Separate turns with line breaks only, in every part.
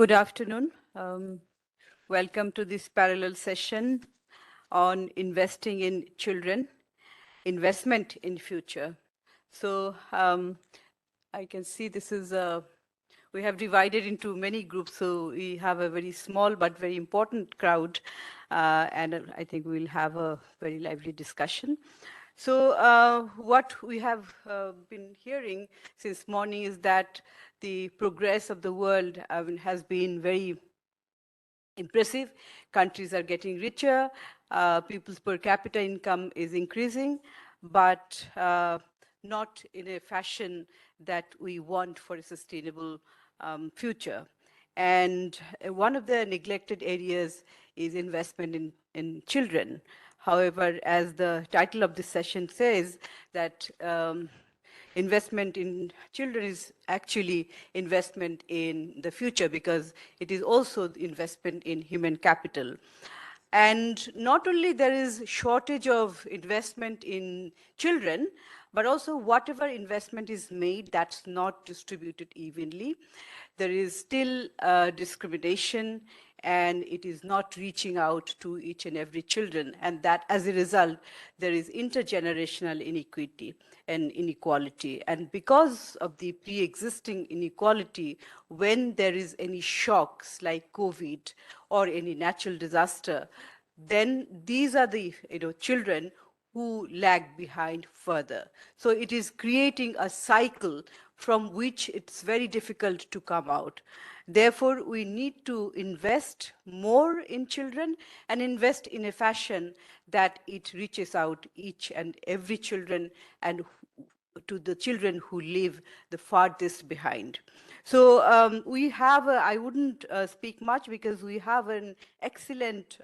Good afternoon. Welcome to this parallel session on investing in children, investment in future. So I can see this is we have divided into many groups, so we have a very small but very important crowd, and I think we'll have a very lively discussion. So what we have been hearing since morning is that the progress of the world has been very impressive. Countries are getting richer, people's per capita income is increasing, but not in a fashion that we want for a sustainable future. And one of the neglected areas is investment in children. However, as the title of this session says, that investment in children is actually investment in the future, because it is also investment in human capital. And not only there is shortage of investment in children, but also whatever investment is made, that's not distributed evenly. There is still discrimination, and it is not reaching out to each and every children. And that, as a result, there is intergenerational inequity and inequality. And because of the pre-existing inequality, when there is any shocks like COVID or any natural disaster, then these are the children who lag behind further. So it is creating a cycle from which it's very difficult to come out. Therefore, we need to invest more in children and invest in a fashion that it reaches out each and every children and to the children who live the farthest behind. So we have, I wouldn't speak much because we have an excellent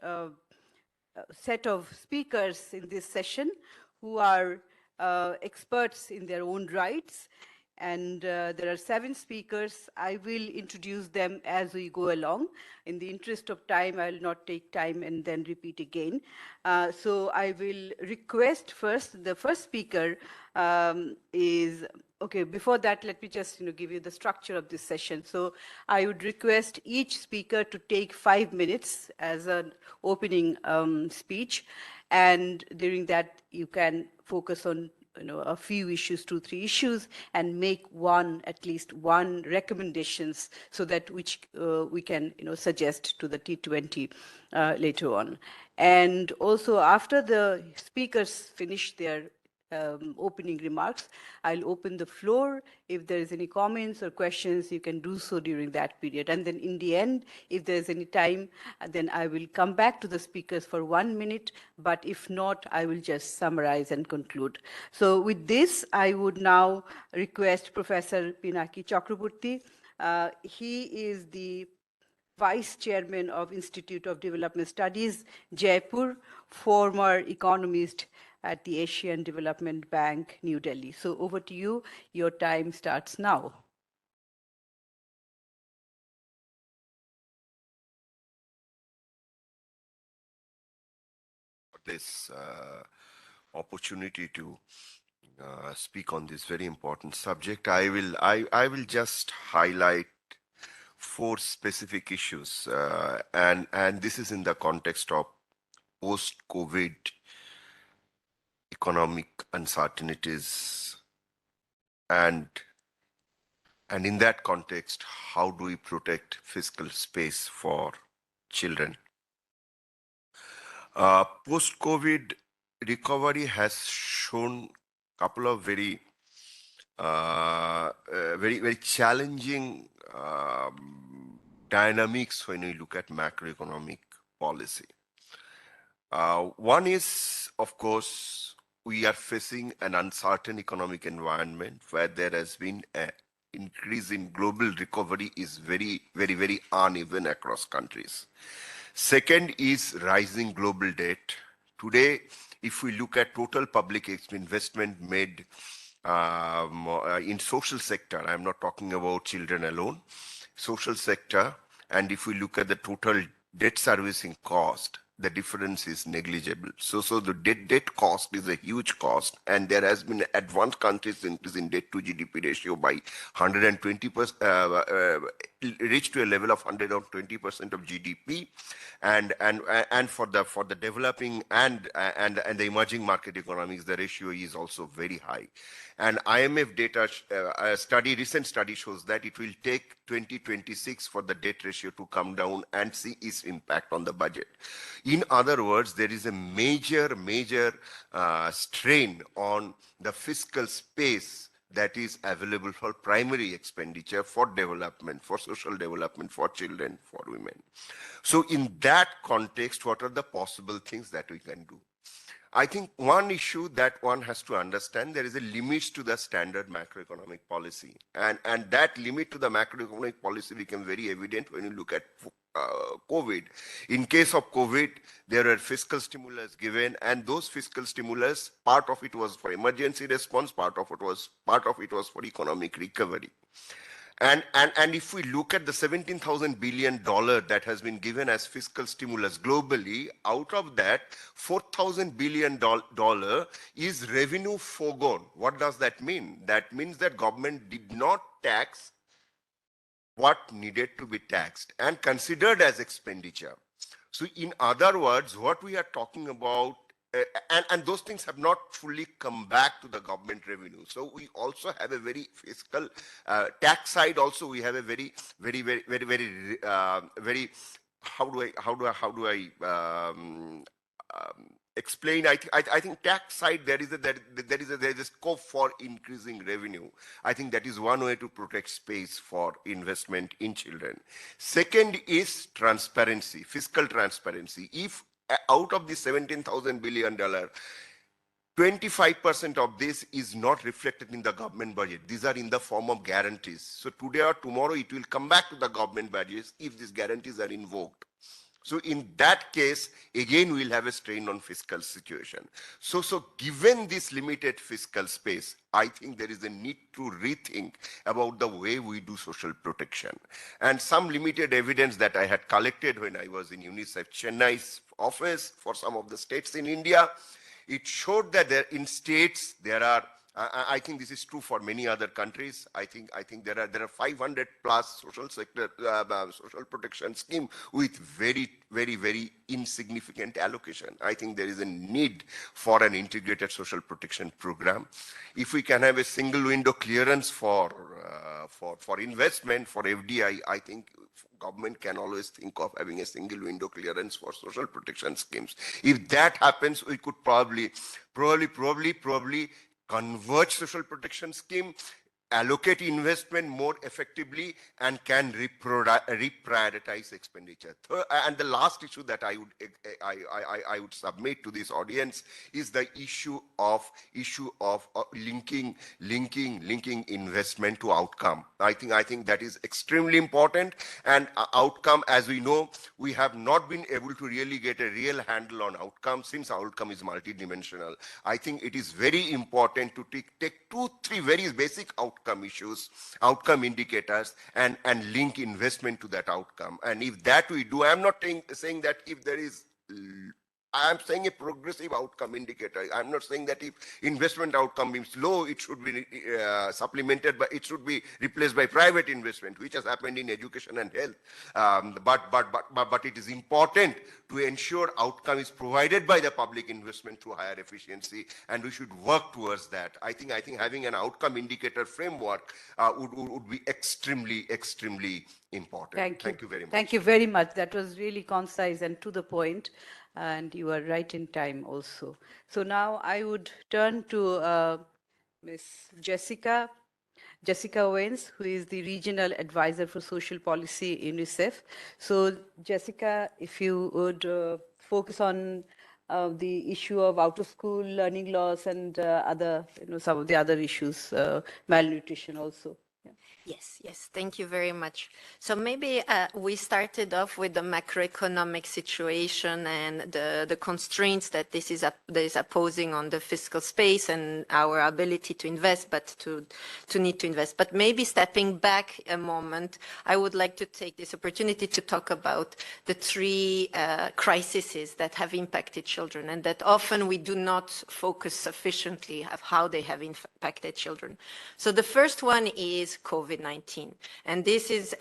set of speakers in this session who are experts in their own rights. And there are 7 speakers. I will introduce them as we go along. In the interest of time, I will not take time and then repeat again. So I will request first, the first speaker is, okay, before that, let me just give you the structure of this session. So I would request each speaker to take 5 minutes as an opening speech. And during that, you can focus on a few issues, 2-3 issues, and make at least one recommendations so that which we can suggest to the T20 later on. And also after the speakers finish their opening remarks, I'll open the floor. If there is any comments or questions, you can do so during that period. And then in the end, if there's any time, then I will come back to the speakers for 1 minute, but if not, I will just summarize and conclude. So with this, I would now request Professor Pinaki Chakraborty. He is the Vice Chairman of Institute of Development Studies, Jaipur, former economist at the Asian Development Bank, New Delhi. So over to you. Your time starts now.
This opportunity to speak on this very important subject. I will just highlight 4 specific issues, and this is in the context of post-COVID economic uncertainties, and in that context, how do we protect fiscal space for children? Post-COVID recovery has shown a couple of very challenging dynamics when we look at macroeconomic policy. One is, of course, we are facing an uncertain economic environment where there has been an increase in global recovery is very uneven across countries. Second is rising global debt. Today, if we look at total public investment made in social sector, I'm not talking about children alone, social sector, and if we look at the total debt servicing cost, the difference is negligible. So the debt cost is a huge cost, and there has been advanced countries increase in debt to GDP ratio by 120%, reach to a level of 120% of GDP, and for the developing and the emerging market economies, the ratio is also very high. And IMF data, recent study shows that it will take 2026 for the debt ratio to come down and see its impact on the budget. In other words, there is a major strain on the fiscal space that is available for primary expenditure, for development, for social development, for children, for women. So in that context, what are the possible things that we can do? I think one issue that one has to understand, there is a limit to the standard macroeconomic policy. And that limit to the macroeconomic policy became very evident when you look at COVID. In case of COVID, there were fiscal stimulus given, and those fiscal stimulus, part of it was for emergency response, part of it was for economic recovery. And if we look at the $17,000 billion that has been given as fiscal stimulus globally, out of that, $4,000 billion is revenue foregone. What does that mean? That means that government did not tax what needed to be taxed and considered as expenditure. So in other words, what we are talking about, and those things have not fully come back to the government revenue. So we also have a very fiscal tax side. Also, we have a very how do I explain? I think tax side there is a scope for increasing revenue. I think that is one way to protect space for investment in children. Second is transparency, fiscal transparency. If out of the $17,000 billion, 25% of this is not reflected in the government budget. These are in the form of guarantees. So today or tomorrow, it will come back to the government budgets if these guarantees are invoked. So in that case, again, we'll have a strain on fiscal situation. So given this limited fiscal space, I think there is a need to rethink about the way we do social protection. And some limited evidence that I had collected when I was in UNICEF Chennai's office for some of the states in India, it showed that in states there are, I think this is true for many other countries. I think there are 500 plus social sector social protection scheme with very insignificant allocation. I think there is a need for an integrated social protection program. If we can have a single window clearance for investment, for FDI, I think government can always think of having a single window clearance for social protection schemes. If that happens, we could probably converge social protection scheme, allocate investment more effectively, and can reprioritize expenditure. And the last issue that I would submit to this audience is the issue of linking investment to outcome. I think that is extremely important. And outcome, as we know, we have not been able to really get a real handle on outcome since outcome is multidimensional. I think it is very important to take 2-3 very basic outcome issues, outcome indicators, and link investment to that outcome. And if that we do, I'm not saying that if there is, I'm saying a progressive outcome indicator. I'm not saying that if investment outcome is low, it should be supplemented, but it should be replaced by private investment, which has happened in education and health. But it is important to ensure outcome is provided by the public investment through higher efficiency, and we should work towards that. I think having an outcome indicator framework would be extremely important. Thank you very much.
Thank you very much. That was really concise and to the point. And you are right in time also. So now I would turn to Ms. Jessica Owens, who is the Regional Advisor for Social Policy, UNICEF. So Jessica, if you would focus on the issue of out-of-school learning loss and some of the other issues, malnutrition also.
Yes, thank you very much. So maybe we started off with the macroeconomic situation and the constraints that this is posing on the fiscal space and our ability to invest, but to need to invest. But maybe stepping back a moment, I would like to take this opportunity to talk about the 3 crises that have impacted children, and that often we do not focus sufficiently of how they have impacted children. So the first one is COVID. COVID-19. And this is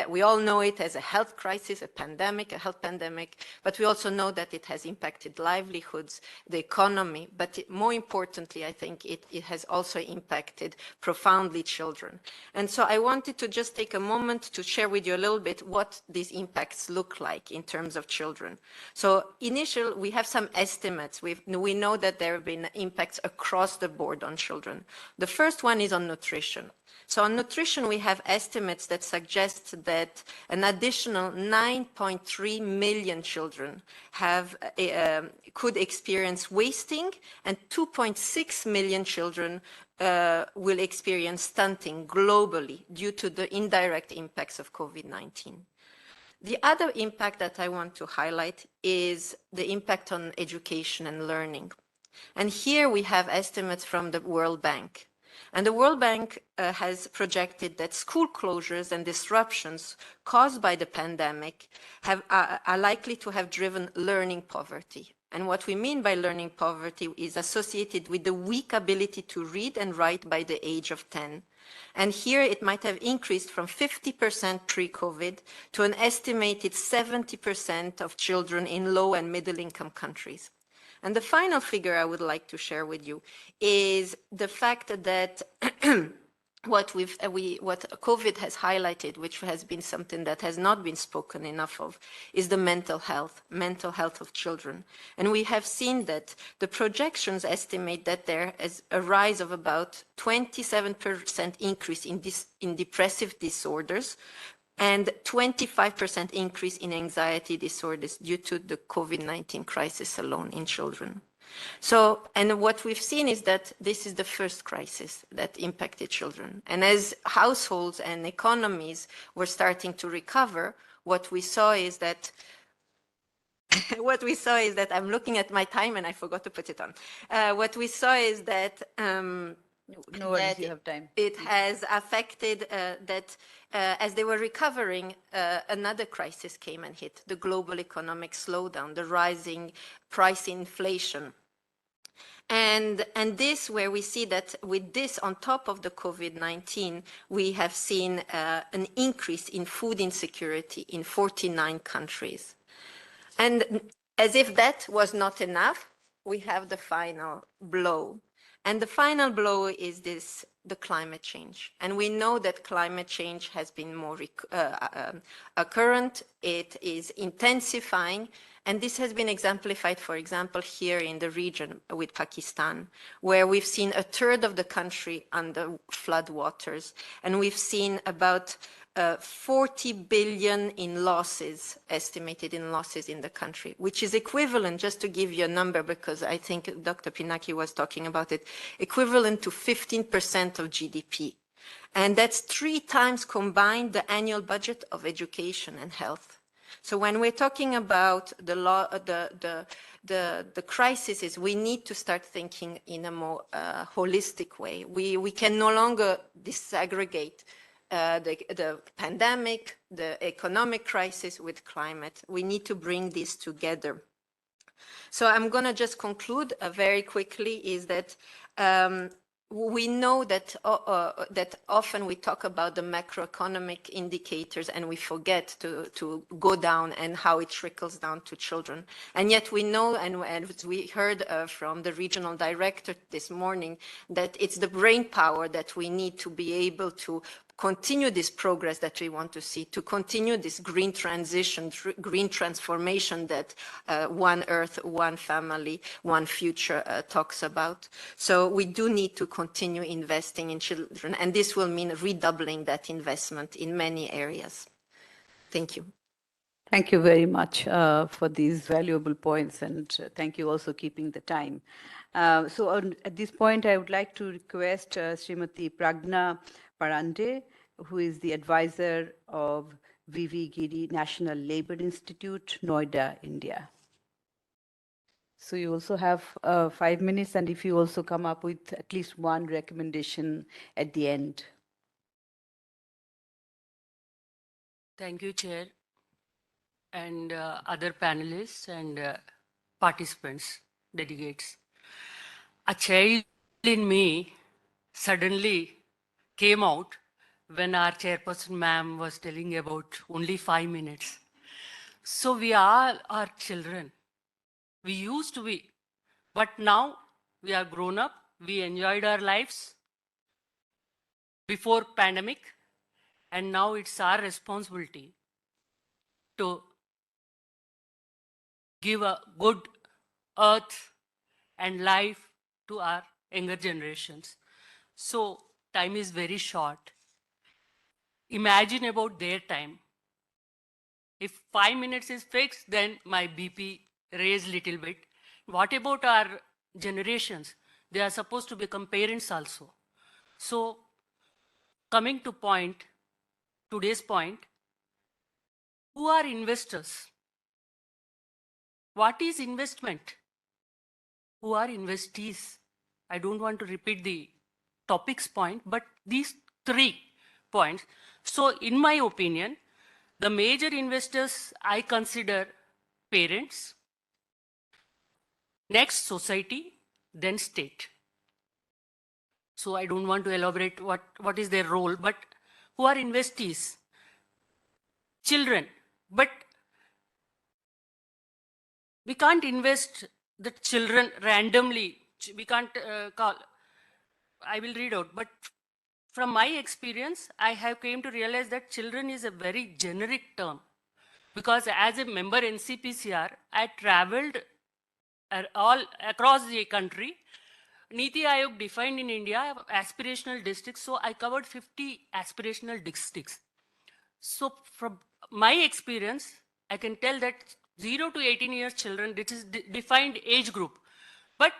we all know it as a health crisis, a pandemic, a health pandemic, but we also know that it has impacted livelihoods, the economy, but more importantly, I think it has also impacted profoundly children. And so I wanted to just take a moment to share with you a little bit what these impacts look like in terms of children. So initially, we have some estimates. We know that there have been impacts across the board on children. The first one is on nutrition. So on nutrition, we have estimates that suggest that an additional 9.3 million children could experience wasting, and 2.6 million children will experience stunting globally due to the indirect impacts of COVID-19. The other impact that I want to highlight is the impact on education and learning. And here we have estimates from the World Bank. And the World Bank has projected that school closures and disruptions caused by the pandemic are likely to have driven learning poverty. And what we mean by learning poverty is associated with the weak ability to read and write by the age of 10. And here it might have increased from 50% pre-COVID to an estimated 70% of children in low and middle income countries. And the final figure I would like to share with you is the fact that what COVID has highlighted, which has been something that has not been spoken enough of, is the mental health of children. And we have seen that the projections estimate that there is a rise of about 27% increase in depressive disorders, and 25% increase in anxiety disorders due to the COVID-19 crisis alone in children. So, and what we've seen is that this is the first crisis that impacted children. And as households and economies were starting to recover, what we saw is that I'm looking at my time and I forgot to put it on. What we saw is that
No worries, you have time.
it has affected that as they were recovering, another crisis came and hit, the global economic slowdown, the rising price inflation. And this, where we see that with this on top of the COVID-19, we have seen an increase in food insecurity in 49 countries. And as if that was not enough, we have the final blow. And the final blow is the climate change. And we know that climate change has been more occurrent, it is intensifying, and this has been exemplified, for example, here in the region with Pakistan, where we've seen a third of the country under floodwaters, and we've seen about 40 billion in losses, estimated in losses in the country, which is equivalent, just to give you a number, because I think Dr. Pinaki was talking about it, equivalent to 15% of GDP. And that's 3 times combined the annual budget of education and health. So when we're talking about the crises, we need to start thinking in a more holistic way. We can no longer disaggregate the pandemic, the economic crisis with climate. We need to bring these together. So I'm going to just conclude very quickly is that we know that that often we talk about the macroeconomic indicators and we forget to go down and how it trickles down to children. And yet we know, and we heard from the regional director this morning, that it's the brain power that we need to be able to continue this progress that we want to see, to continue this green transition, green transformation that One Earth, One Family, One Future talks about. So we do need to continue investing in children, and this will mean redoubling that investment in many areas. Thank you.
Thank you very much for these valuable points, and thank you also keeping the time. At this point, I would like to request Srimati Pragna Parande, who is the advisor of V.V. Giri National Labour Institute, Noida, India. So you also have 5 minutes, and if you also come up with at least one recommendation at the end.
Thank you, Chair, and other panelists and participants, delegates. A child in me suddenly came out when our chairperson ma'am was telling about only 5 minutes. So we are our children. We used to be, but now we are grown up. We enjoyed our lives before pandemic, and now it's our responsibility to give a good earth and life to our younger generations. So time is very short. Imagine about their time. If 5 minutes is fixed, then my BP raise little bit. What about our generations? They are supposed to become parents also. So coming to point, today's point, who are investors? What is investment? Who are investees? I don't want to repeat the topics point, but these 3 points. So in my opinion, the major investors I consider parents, next society, then state. So I don't want to elaborate what is their role, but who are investees? Children. But we can't invest the children randomly. We can't call. I will read out, but from my experience, I have came to realize that children is a very generic term, because as a member NCPCR, I traveled all across the country. Niti Aayog defined in India aspirational districts, so I covered 50 aspirational districts. So from my experience, I can tell that 0 to 18 years children, this is defined age group. But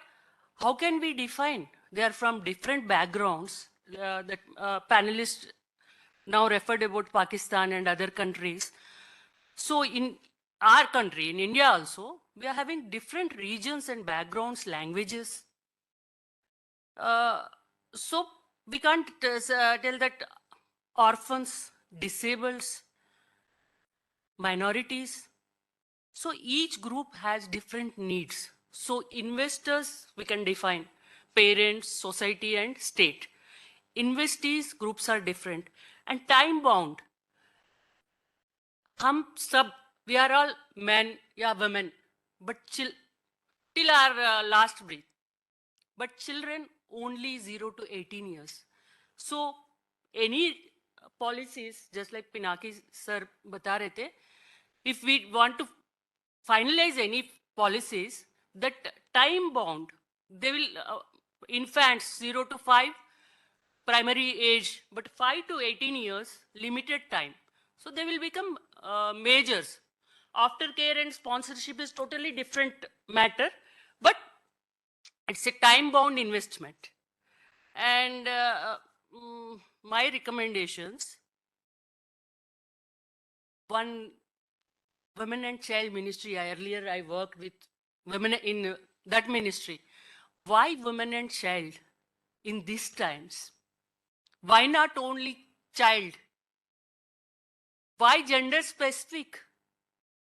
how can we define? They are from different backgrounds. That panelists now referred about Pakistan and other countries. So in our country, in India also, we are having different regions and backgrounds, languages. So we can't tell that orphans, disabled, minorities. So each group has different needs. So investors, we can define parents, society, and state. Investees groups are different and time bound. We are all men, yeah, women, but till our last breath. But children only 0 to 18 years. So any policies, just like Pinaki sir bata rahe the, if we want to finalize any policies, that time bound, they will, infants 0 to 5, primary age, but 5 to 18 years, limited time. So they will become majors. Aftercare and sponsorship is totally different matter, but it's a time-bound investment. And my recommendations, one, women and child ministry. Earlier I worked with women in that ministry. Why women and child in these times? Why not only child? Why gender specific?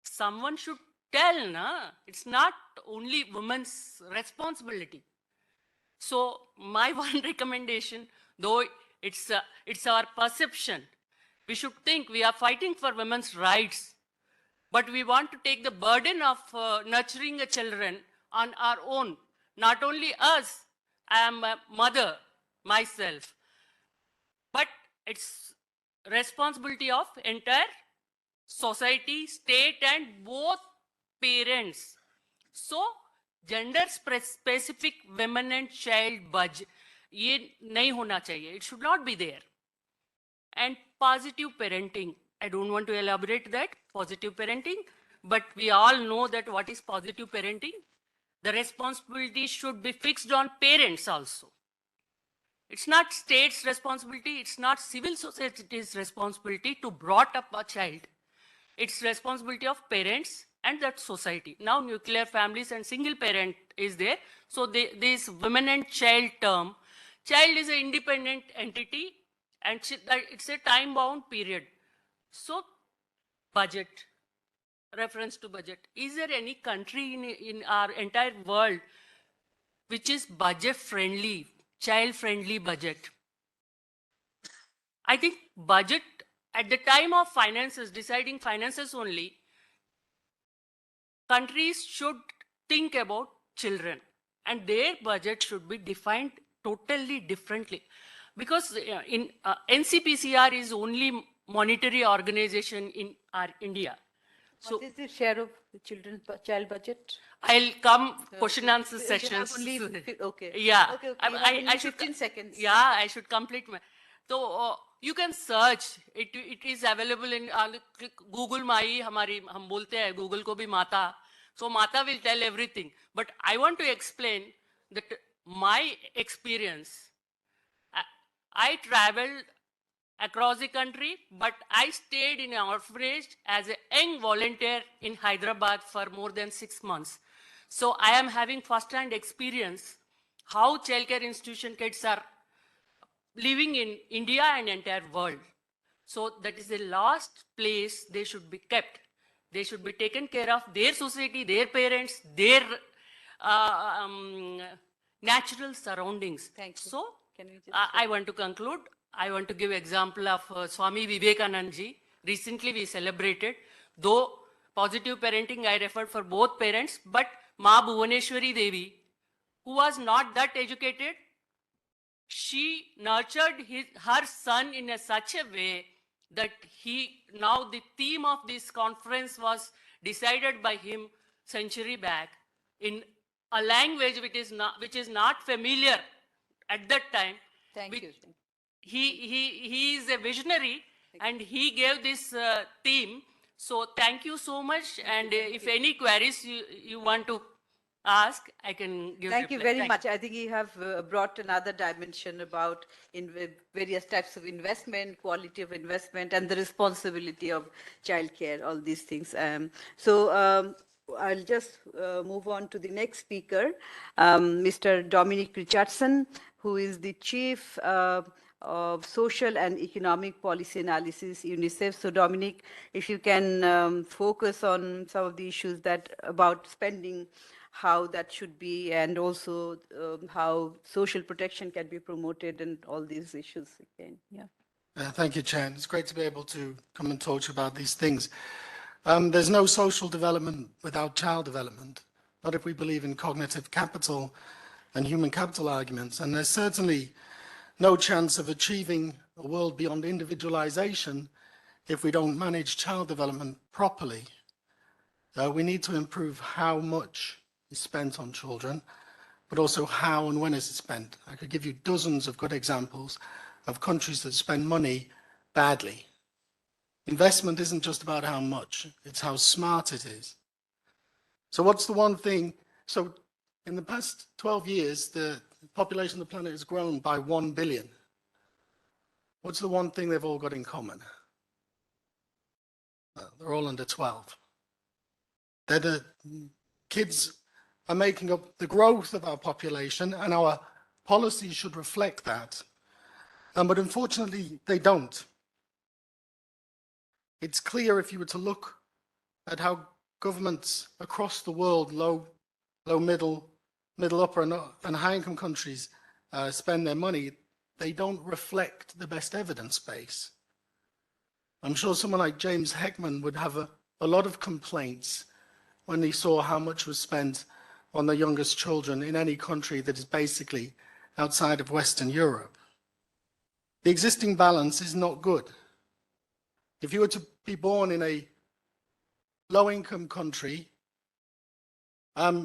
Someone should tell, na? It's not only women's responsibility. So my one recommendation, though it's our perception, we should think we are fighting for women's rights, but we want to take the burden of nurturing the children on our own. Not only us, I am a mother myself, but it's responsibility of entire society, state, and both parents. So gender specific women and child budget, ये नहीं होना चाहिए. It should not be there. And positive parenting, I don't want to elaborate that, positive parenting, but we all know that what is positive parenting. The responsibility should be fixed on parents also. It's not state's responsibility, it's not civil society's responsibility to brought up a child. It's responsibility of parents and that society. Now nuclear families and single parent is there. So this women and child term, child is an independent entity and it's a time bound period. So budget, reference to budget. Is there any country in our entire world which is budget friendly, child friendly budget? I think budget at the time of finances, deciding finances only, countries should think about children and their budget should be defined totally differently. Because NCPCR is only monetary organization in our India. So
What is the share of the child budget?
I'll come question
Okay.
answer
You have
sessions.
only okay.
Yeah.
Okay, okay. You have only
I should
15 seconds.
Yeah, I should complete my. So you can search. It is available in Google माई हमारी हम बोलते हैं Google को भी माता. So Mata will tell everything. But I want to explain that my experience. I traveled across the country, but I stayed in an orphanage as a young volunteer in Hyderabad for more than 6 months. So I am having first-hand experience how childcare institution kids are living in India and entire world. So that is the last place they should be kept. They should be taken care of, their society, their parents, their natural surroundings.
Thank you.
So
Can we just
I want to conclude. I want to give example of Swami Vivekanand ji. Recently we celebrated, though positive parenting I referred for both parents, but Ma Bhuvaneshwari Devi, who was not that educated, she nurtured her son in such a way that now the theme of this conference was decided by him century back in a language which is not familiar at that time.
Thank you.
He is a visionary and he gave this theme. So thank you so much. And if any queries you want to ask, I can give
Thank you
reply.
very much. I think you have brought another dimension about various types of investment, quality of investment, and the responsibility of childcare, all these things. I'll just move on to the next speaker, Mr. Dominic Richardson, who is the Chief of Social and Economic Policy Analysis, UNICEF. So Dominic, if you can focus on some of the issues about spending, how that should be, and also how social protection can be promoted and all these issues again. Yeah.
Thank you, Chair. It's great to be able to come and talk to you about these things. There's no social development without child development, not if we believe in cognitive capital and human capital arguments. And there's certainly no chance of achieving a world beyond individualization if we don't manage child development properly. We need to improve how much is spent on children, but also how and when is it spent. I could give you dozens of good examples of countries that spend money badly. Investment isn't just about how much, it's how smart it is. So what's the one thing? So in the past 12 years, the population of the planet has grown by 1 billion. What's the one thing they've all got in common? They're all under 12. The kids are making up the growth of our population, and our policies should reflect that. But unfortunately, they don't. It's clear if you were to look at how governments across the world, low, middle, upper, and high-income countries spend their money, they don't reflect the best evidence base. I'm sure someone like James Heckman would have a lot of complaints when he saw how much was spent on the youngest children in any country that is basically outside of Western Europe. The existing balance is not good. If you were to be born in a low-income country,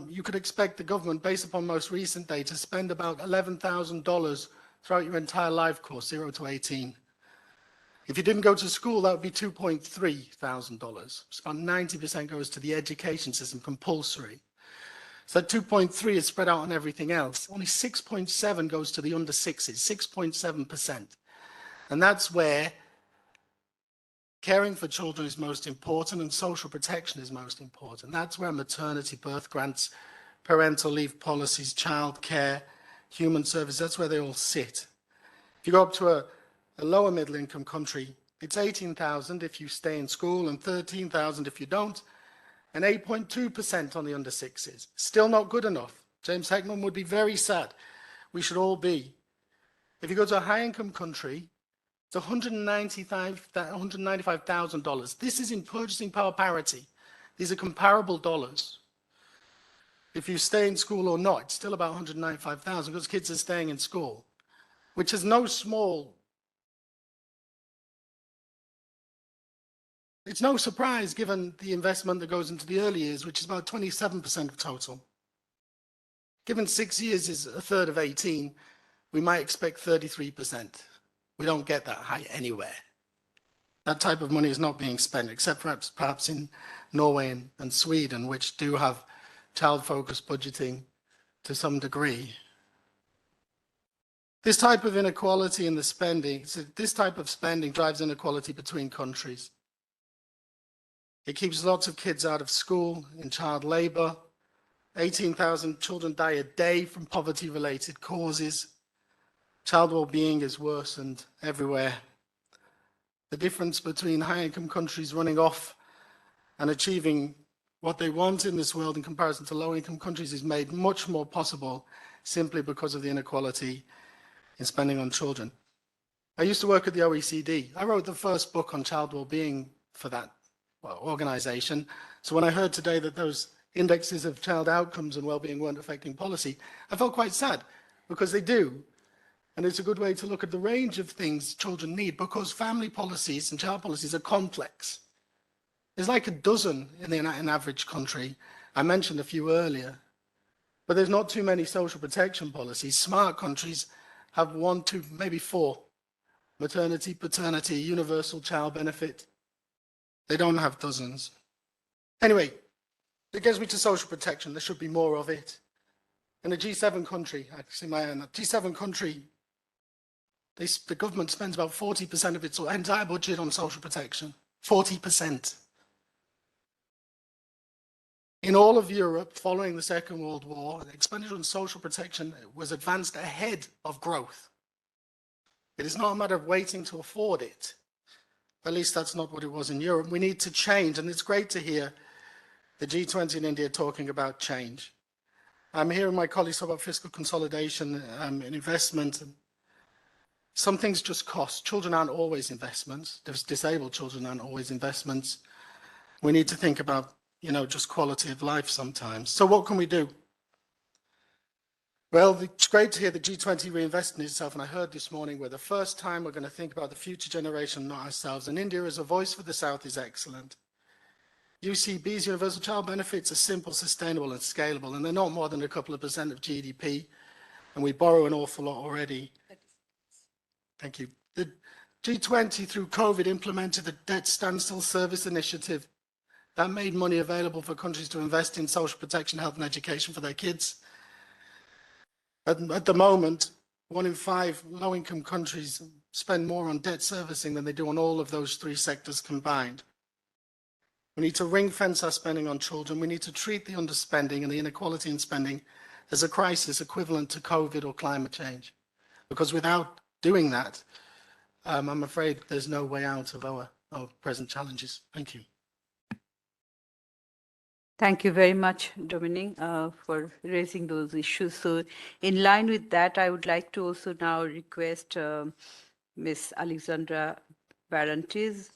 you could expect the government, based upon most recent data, to spend about $11,000 throughout your entire life course, 0 to 18. If you didn't go to school, that would be $2,300. So about 90% goes to the education system, compulsory. So that 2.3 is spread out on everything else. Only 6.7 goes to the under sixes, 6.7%. And that's where caring for children is most important and social protection is most important. That's where maternity, birth grants, parental leave policies, child care, human service, that's where they all sit. If you go up to a lower middle income country, it's 18,000 if you stay in school and 13,000 if you don't, and 8.2% on the under sixes. Still not good enough. James Heckman would be very sad. We should all be. If you go to a high income country, It's $195,000. This is in purchasing power parity. These are comparable dollars. If you stay in school or not, it's still about 195,000 because kids are staying in school, which is no small. It's no surprise given the investment that goes into the early years, which is about 27% of total. Given 6 years is a third of 18, we might expect 33%. We don't get that high anywhere. That type of money is not being spent, except perhaps in Norway and Sweden, which do have child-focused budgeting to some degree. This type of inequality in the spending, this type of spending drives inequality between countries. It keeps lots of kids out of school, in child labor. 18,000 children die a day from poverty-related causes. Child well-being is worsened everywhere. The difference between high-income countries running off and achieving what they want in this world in comparison to low-income countries is made much more possible simply because of the inequality in spending on children. I used to work at the OECD. I wrote the first book on child well-being for that organization. So when I heard today that those indexes of child outcomes and well-being weren't affecting policy, I felt quite sad because they do. And it's a good way to look at the range of things children need because family policies and child policies are complex. There's like a dozen in an average country. I mentioned a few earlier, but there's not too many social protection policies. Smart countries have 1, 2, maybe 4. Maternity, paternity, universal child benefit. They don't have dozens. Anyway, it gets me to social protection. There should be more of it. In a G7 country, actually my own, G7 country, the government spends about 40% of its entire budget on social protection. 40%. In all of Europe, following the Second World War, the expenditure on social protection was advanced ahead of growth. It is not a matter of waiting to afford it. At least that's not what it was in Europe. We need to change, and it's great to hear the G20 in India talking about change. I'm hearing my colleagues talk about fiscal consolidation and investment. Some things just cost. Children aren't always investments. Disabled children aren't always investments. We need to think about, just quality of life sometimes. So what can we do? Well, it's great to hear the G20 reinvest in itself, and I heard this morning where the first time we're going to think about the future generation, not ourselves, and India as a voice for the South is excellent. UCB's universal child benefits are simple, sustainable, and scalable, and they're not more than a couple of % of GDP, and we borrow an awful lot already. Thank you. The G20 through COVID implemented the Debt Standstill Service Initiative. That made money available for countries to invest in social protection, health and education for their kids. At the moment, 1 in 5 low-income countries spend more on debt servicing than they do on all of those 3 sectors combined. We need to ring-fence our spending on children. We need to treat the underspending and the inequality in spending as a crisis equivalent to COVID or climate change. Because without doing that, I'm afraid there's no way out of our present challenges. Thank you.
Thank you very much, Dominic, for raising those issues. So in line with that, I would like to also now request Ms. Alexandra Barantes,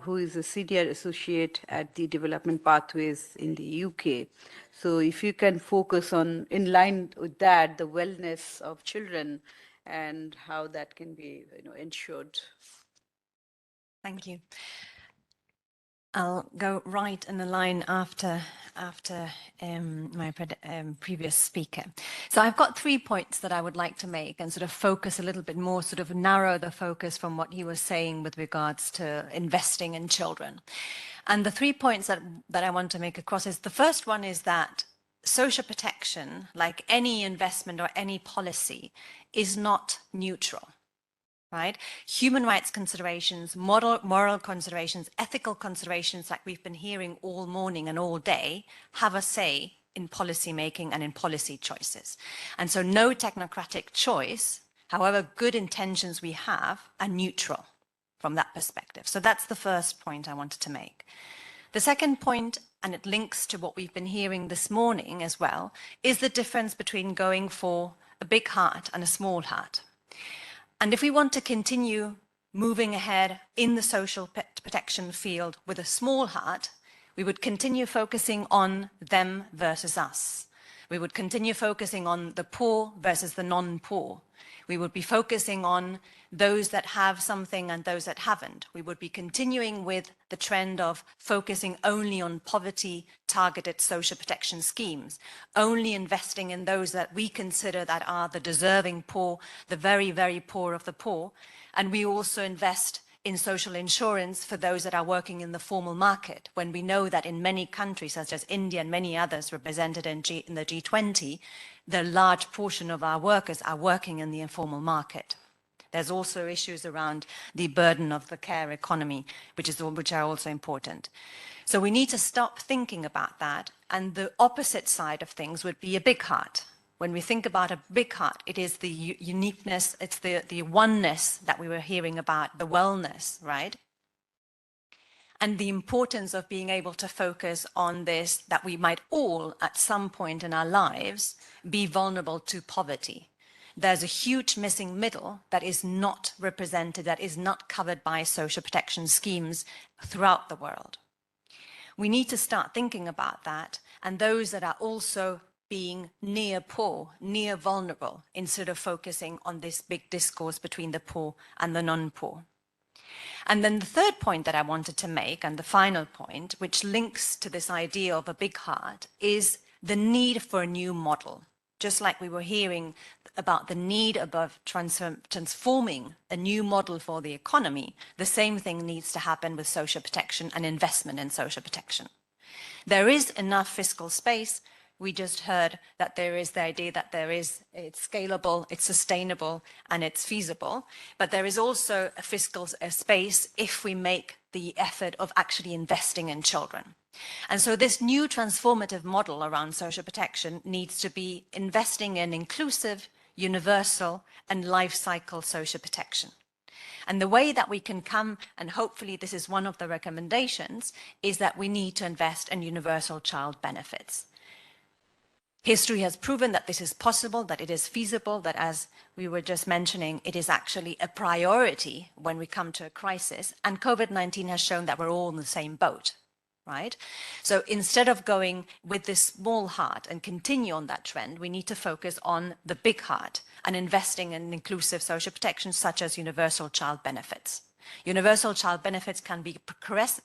who is a senior associate at the Development Pathways in the UK. So if you can focus on, in line with that, the wellness of children and how that can be ensured.
Thank you. I'll go right in the line after my previous speaker. So I've got 3 points that I would like to make and sort of focus a little bit more, sort of narrow the focus from what he was saying with regards to investing in children. And the 3 points that I want to make across is, the first one is that social protection, like any investment or any policy, is not neutral. Right? Human rights considerations, moral considerations, ethical considerations, like we've been hearing all morning and all day, have a say in policy making and in policy choices. And so no technocratic choice, however good intentions we have, are neutral from that perspective. So that's the first point I wanted to make. The second point, and it links to what we've been hearing this morning as well, is the difference between going for a big heart and a small heart. And if we want to continue moving ahead in the social protection field with a small heart, we would continue focusing on them versus us. We would continue focusing on the poor versus the non-poor. We would be focusing on those that have something and those that haven't. We would be continuing with the trend of focusing only on poverty-targeted social protection schemes, only investing in those that we consider that are the deserving poor, the very, very poor of the poor. And we also invest in social insurance for those that are working in the formal market, when we know that in many countries, such as India and many others represented in the G20, the large portion of our workers are working in the informal market. There's also issues around the burden of the care economy, which are also important. So we need to stop thinking about that. And the opposite side of things would be a big heart. When we think about a big heart, it is the uniqueness, it's the oneness that we were hearing about, the wellness, right? And the importance of being able to focus on this, that we might all, at some point in our lives, be vulnerable to poverty. There's a huge missing middle that is not represented, that is not covered by social protection schemes throughout the world. We need to start thinking about that, and those that are also being near poor, near vulnerable, instead of focusing on this big discourse between the poor and the non-poor. And then the third point that I wanted to make, and the final point, which links to this idea of a big heart, is the need for a new model. Just like we were hearing about the need of transforming a new model for the economy, the same thing needs to happen with social protection and investment in social protection. There is enough fiscal space. We just heard that there is the idea that it's scalable, it's sustainable, and it's feasible. But there is also a fiscal space if we make the effort of actually investing in children. And so this new transformative model around social protection needs to be investing in inclusive, universal, and life cycle social protection. And the way that we can come, and hopefully this is one of the recommendations, is that we need to invest in universal child benefits. History has proven that this is possible, that it is feasible, that, as we were just mentioning, it is actually a priority when we come to a crisis. And COVID-19 has shown that we're all in the same boat, right? So instead of going with this small heart and continue on that trend, we need to focus on the big heart and investing in inclusive social protection, such as universal child benefits. Universal child benefits can be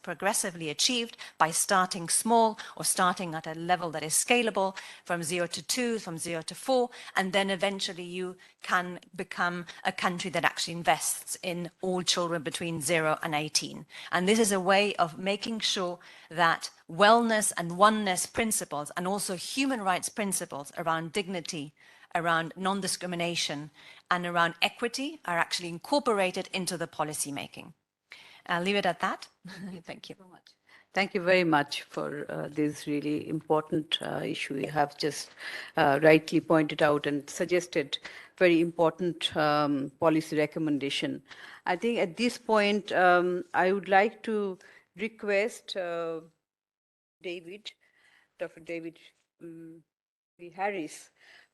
progressively achieved by starting small or starting at a level that is scalable from 0 to 2, from 0 to 4, and then eventually you can become a country that actually invests in all children between 0 and 18. And this is a way of making sure that wellness and oneness principles and also human rights principles around dignity, around non-discrimination, and around equity are actually incorporated into the policy making. I'll leave it at that. Thank you very much.
Thank you very much for this really important issue you have just rightly pointed out and suggested very important policy recommendation. I think at this point, I would like to request David, Dr. David V. Harris,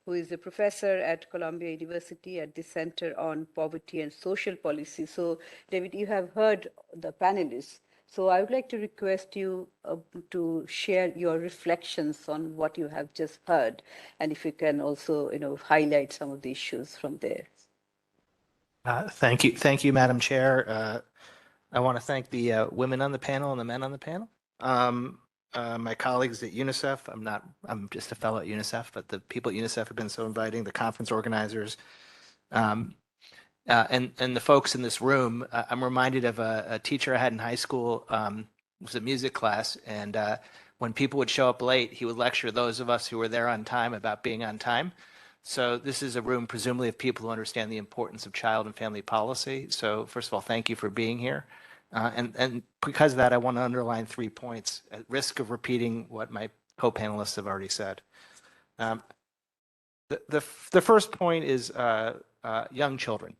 who is a professor at Columbia University at the Center on Poverty and Social Policy. So, David, you have heard the panelists. So I would like to request you to share your reflections on what you have just heard, and if you can also, highlight some of the issues from there.
Thank you, Madam Chair. I want to thank the women on the panel and the men on the panel. My colleagues at UNICEF. I'm just a fellow at UNICEF, but the people at UNICEF have been so inviting, the conference organizers, and the folks in this room. I'm reminded of a teacher I had in high school. It was a music class, and when people would show up late, he would lecture those of us who were there on time about being on time. So this is a room presumably of people who understand the importance of child and family policy. So first of all, thank you for being here. And because of that, I want to underline 3 points at risk of repeating what my co-panelists have already said. The first point is young children.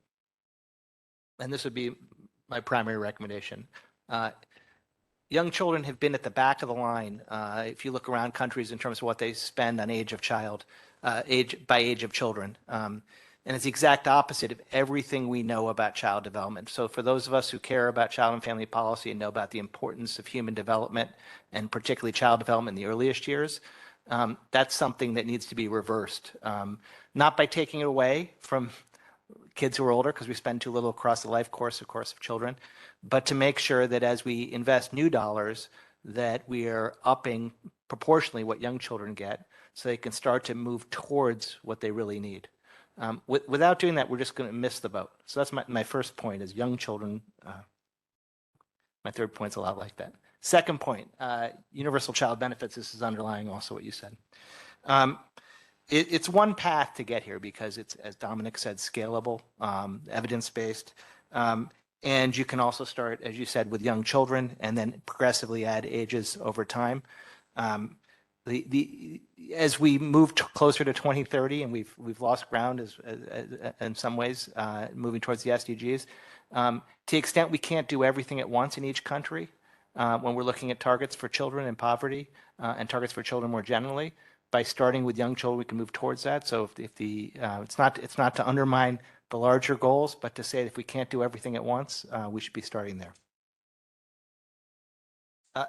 And this would be my primary recommendation. Young children have been at the back of the line. If you look around countries in terms of what they spend on age of children. And it's the exact opposite of everything we know about child development. So for those of us who care about child and family policy and know about the importance of human development, and particularly child development in the earliest years, that's something that needs to be reversed. Not by taking it away from kids who are older, because we spend too little across the life course, of course, of children, but to make sure that as we invest new dollars, that we are upping proportionally what young children get, so they can start to move towards what they really need. Without doing that, we're just going to miss the boat. So that's my first point is young children. My third point's a lot like that. Second point, universal child benefits. This is underlying also what you said. It's one path to get here because it's, as Dominic said, scalable, evidence-based. And you can also start, as you said, with young children and then progressively add ages over time. As we move closer to 2030, and we've lost ground in some ways, moving towards the SDGs, to the extent we can't do everything at once in each country, when we're looking at targets for children in poverty and targets for children more generally, by starting with young children, we can move towards that. So it's not to undermine the larger goals, but to say that if we can't do everything at once, we should be starting there.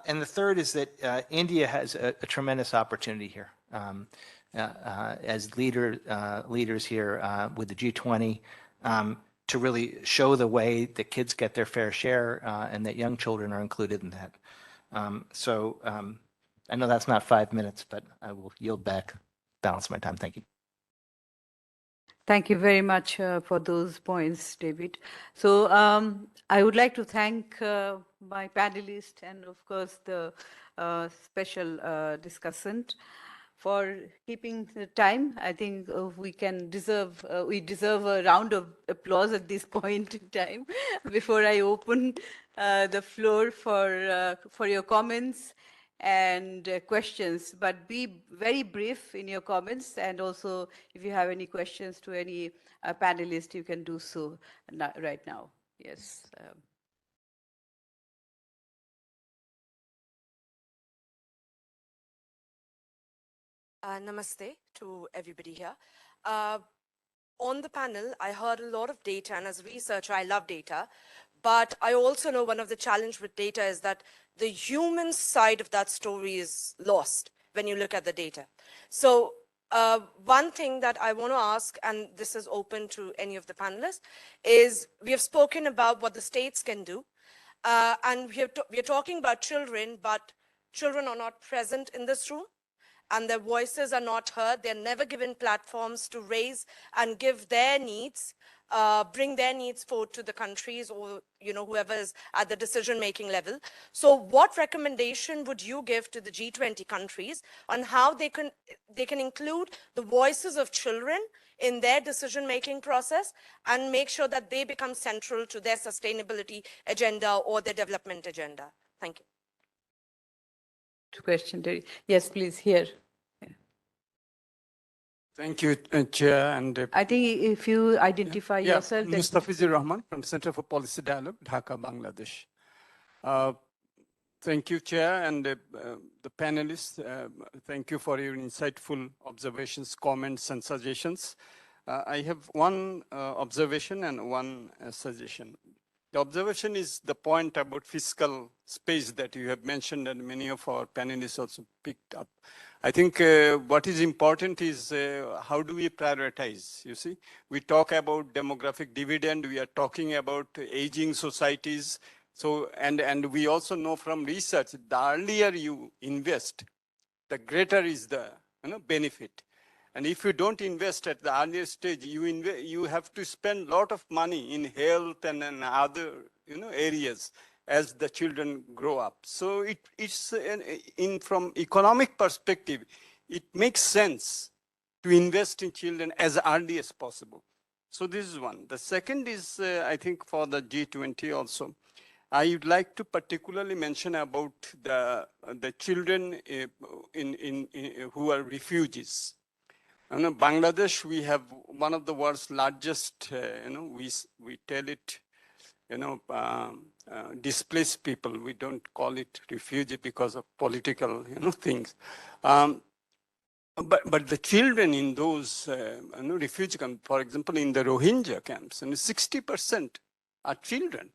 And the third is that India has a tremendous opportunity here as leaders here with the G20 to really show the way that kids get their fair share and that young children are included in that. I know that's not 5 minutes, but I will yield back, balance my time. Thank you.
Thank you very much for those points, David. So I would like to thank my panelists and, of course, the special discussant for keeping the time. I think we deserve a round of applause at this point in time before I open the floor for your comments and questions, but be very brief in your comments, and also if you have any questions to any panelist, you can do so right now. Yes.
Namaste to everybody here. On the panel, I heard a lot of data, and as a researcher, I love data. But I also know one of the challenges with data is that the human side of that story is lost when you look at the data. So one thing that I want to ask, and this is open to any of the panelists, is we have spoken about what the states can do. And we are talking about children, but children are not present in this room, and their voices are not heard. They're never given platforms to raise and give their needs, bring their needs forward to the countries or whoever is at the decision-making level. So what recommendation would you give to the G20 countries on how they can include the voices of children in their decision-making process and make sure that they become central to their sustainability agenda or their development agenda? Thank you.
Question. Yes, please, here.
Thank you, Chair. And
I think if you identify yourself.
Mustafizur Rahman from Center for Policy Dialogue, Dhaka, Bangladesh. Thank you, Chair, and the panelists. Thank you for your insightful observations, comments, and suggestions. I have one observation and one suggestion. The observation is the point about fiscal space that you have mentioned, and many of our panelists also picked up. I think what is important is how do we prioritize? You see, we talk about demographic dividend. We are talking about aging societies. So, and we also know from research, the earlier you invest, the greater is the benefit. And if you don't invest at the earlier stage, you have to spend a lot of money in health and other areas as the children grow up. So it's from economic perspective, it makes sense to invest in children as early as possible. So this is one. The second is, I think, for the G20 also. I would like to particularly mention about the children who are refugees. In Bangladesh, we have one of the world's largest, we tell it, displaced people. We don't call it refugee because of political, things. But the children in those refugee camps, for example, in the Rohingya camps, 60% are children.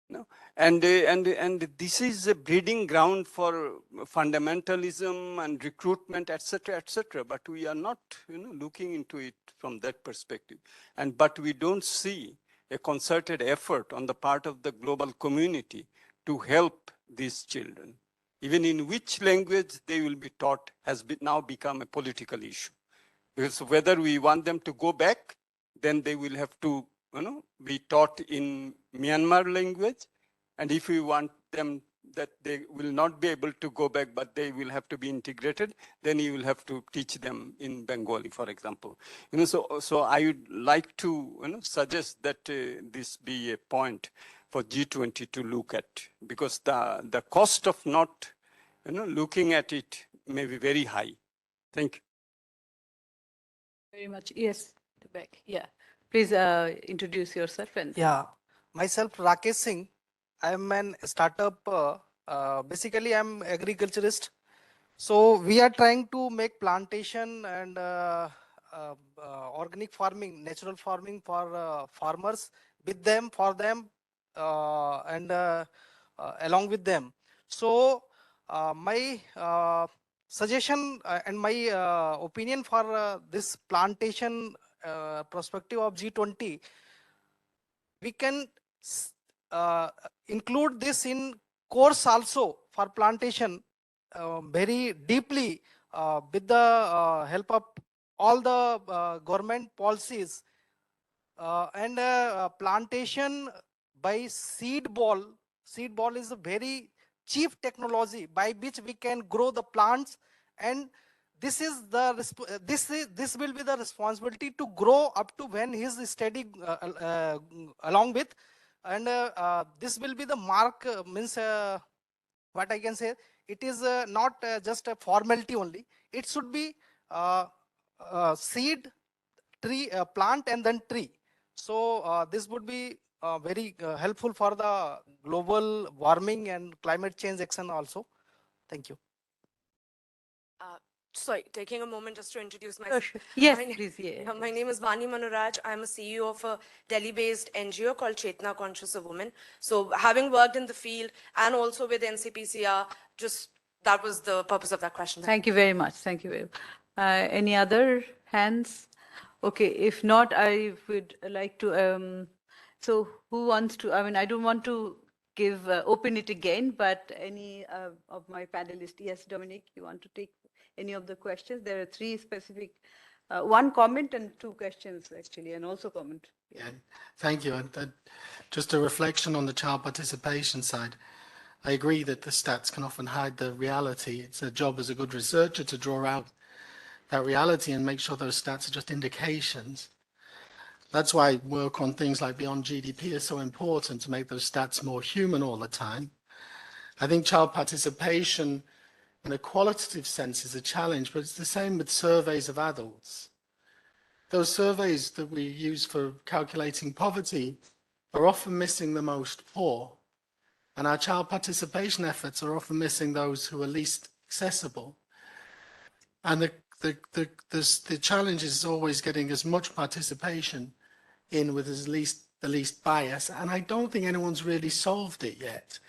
No? And this is a breeding ground for fundamentalism and recruitment, etc., etc. But we are not, looking into it from that perspective. But we don't see a concerted effort on the part of the global community to help these children. Even in which language they will be taught has now become a political issue. Because whether we want them to go back, then they will have to be taught in Myanmar language. And if we want them that they will not be able to go back, but they will have to be integrated, then you will have to teach them in Bengali, for example. So I would like to suggest that this be a point for G20 to look at, because the cost of not looking at it may be very high. Thank you.
Very much. Yes, the back. Yeah. Please introduce yourself.
Yeah, myself Rakesh Singh. I'm an startup. Basically, I'm agriculturist. So we are trying to make plantation and organic farming, natural farming for farmers, with them, for them, and along with them. So my suggestion and my opinion for this plantation perspective of G20, we can include this in course also for plantation very deeply with the help of all the government policies and plantation by seed ball. Seed ball is a very cheap technology by which we can grow the plants, and this is the this will be the responsibility to grow up to when he is steady along with. And this will be the mark, means what I can say, it is not just a formality only. It should be seed, tree, plant, and then tree. So this would be very helpful for the global warming and climate change action also. Thank you.
Sorry, taking a moment just to introduce myself.
Sure. Yes,
My na-
please. Yeah.
My name is Vani Manuraj. I'm a CEO of a Delhi-based NGO called Chetna Conscious of Women. So having worked in the field and also with NCPCR, just that was the purpose of that question.
Thank you very much. Thank you very much. Any other hands? Okay, if not, I would like to, so who wants to, I mean, I don't want to give, open it again, but any of my panelists, yes, Dominic, you want to take any of the questions? There are three specific, one comment and two questions actually, and also comment.
Yeah, thank you. And just a reflection on the child participation side. I agree that the stats can often hide the reality. It's a job as a good researcher to draw out that reality and make sure those stats are just indications. That's why work on things like Beyond GDP is so important, to make those stats more human all the time. I think child participation in a qualitative sense is a challenge, but it's the same with surveys of adults. Those surveys that we use for calculating poverty are often missing the most poor, and our child participation efforts are often missing those who are least accessible. And the challenge is always getting as much participation in with the least bias, and I don't think anyone's really solved it yet.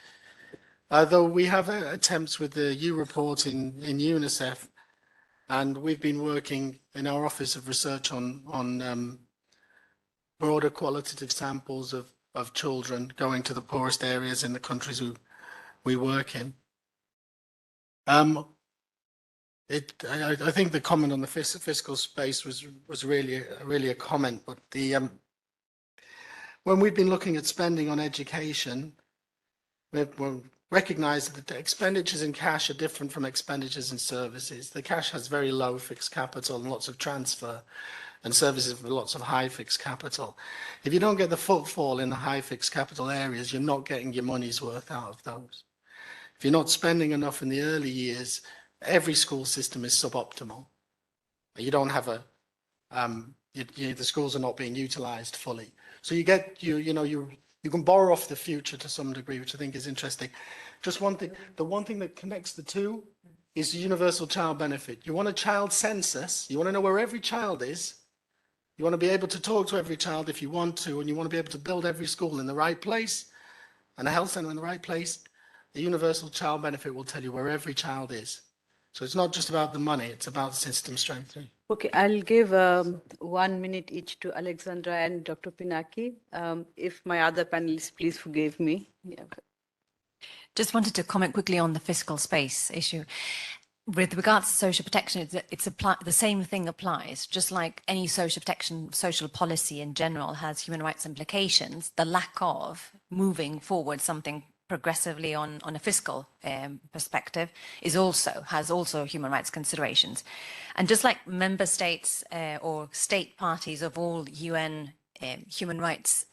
Though we have attempts with the U report in UNICEF, and we've been working in our Office of Research on broader qualitative samples of children going to the poorest areas in the countries we work in. I think the comment on the fiscal space was really a comment, but when we've been looking at spending on education, we've recognized that the expenditures in cash are different from expenditures in services. The cash has very low fixed capital and lots of transfer, and services with lots of high fixed capital. If you don't get the footfall in the high fixed capital areas, you're not getting your money's worth out of those. If you're not spending enough in the early years, every school system is suboptimal. You don't have the schools are not being utilized fully. So you can borrow off the future to some degree, which I think is interesting. Just one thing, the one thing that connects the two is the universal child benefit. You want a child census, you want to know where every child is, you want to be able to talk to every child if you want to, and you want to be able to build every school in the right place and a health center in the right place. The universal child benefit will tell you where every child is. So it's not just about the money, it's about system strengthening.
Okay, I'll give 1 minute each to Alexandra and Dr. Pinaki. If my other panelists please forgive me. Yeah.
Just wanted to comment quickly on the fiscal space issue. With regards to social protection, the same thing applies. Just like any social protection, social policy in general has human rights implications, the lack of moving forward something progressively on a fiscal perspective has also human rights considerations. And just like member states or state parties of all UN human rights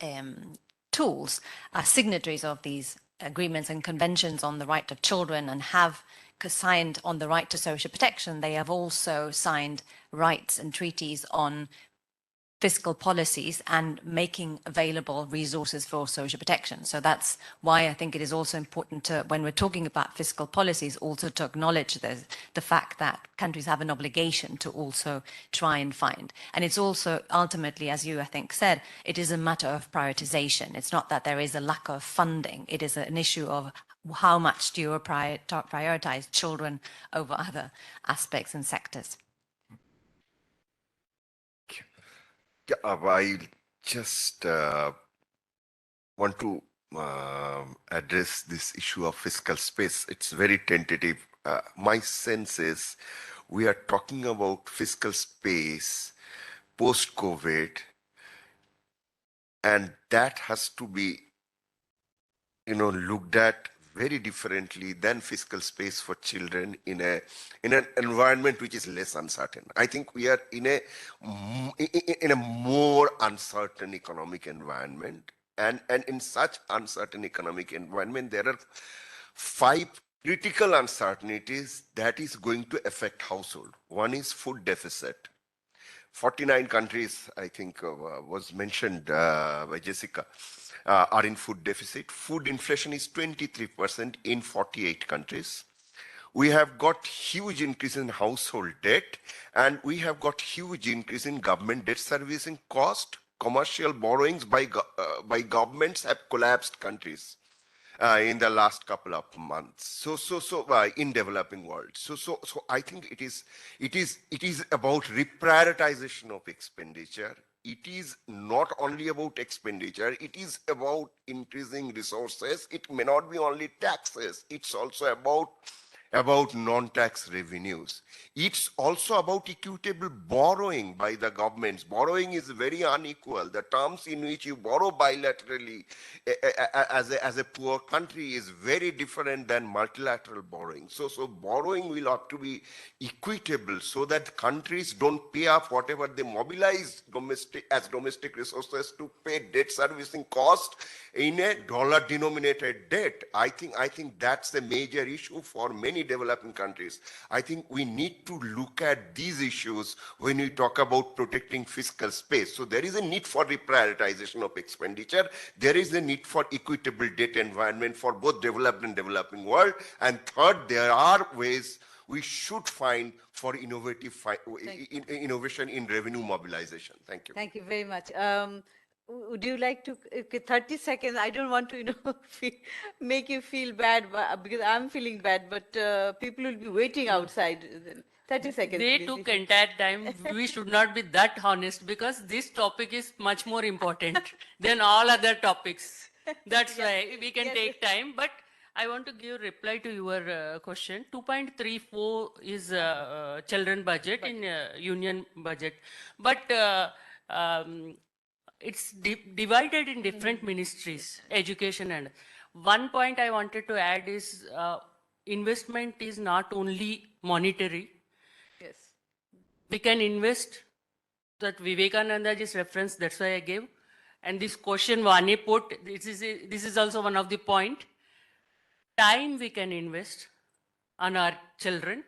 tools are signatories of these agreements and conventions on the right of children and have signed on the right to social protection, they have also signed rights and treaties on fiscal policies and making available resources for social protection. So that's why I think it is also important to, when we're talking about fiscal policies, also to acknowledge the fact that countries have an obligation to also try and find. And it's also ultimately, as you, I think, said, it is a matter of prioritization. It's not that there is a lack of funding. It is an issue of how much do you prioritize children over other aspects and sectors.
Yeah, I just want to address this issue of fiscal space. It's very tentative. My sense is we are talking about fiscal space post-COVID, and that has to be, looked at very differently than fiscal space for children in an environment which is less uncertain. I think we are in a more uncertain economic environment, and in such uncertain economic environment, there are 5 critical uncertainties that is going to affect household. One is food deficit. 49 countries, I think, was mentioned by Jessica, are in food deficit. Food inflation is 23% in 48 countries. We have got huge increase in household debt, and we have got huge increase in government debt servicing cost. Commercial borrowings by governments have collapsed countries in the last couple of months. So in developing world. So I think it is about reprioritization of expenditure. It is not only about expenditure, it is about increasing resources. It may not be only taxes, it's also about non-tax revenues. It's also about equitable borrowing by the governments. Borrowing is very unequal. The terms in which you borrow bilaterally as a poor country is very different than multilateral borrowing. So borrowing will have to be equitable so that countries don't pay up whatever they mobilize domestic resources to pay debt servicing cost in a dollar-denominated debt. I think that's the major issue for many developing countries. I think we need to look at these issues when we talk about protecting fiscal space. So there is a need for reprioritization of expenditure. There is a need for equitable debt environment for both developed and developing world. And third, there are ways we should find for innovation in revenue mobilization. Thank you.
Thank you very much. Would you like to, 30 seconds, I don't want to, make you feel bad because I'm feeling bad, but people will be waiting outside. 30 seconds.
They
please.
took entire time. We should not be that honest because this topic is much more important than all other topics. That's why we can take time. But I want to give reply to your question. 2.34 is children budget in union budget. But it's divided in different ministries, education and one point I wanted to add is investment is not only monetary.
Yes.
We can invest that Vivekananda just referenced, that's why I gave. And this question Vani put, this is also one of the point. Time we can invest on our children,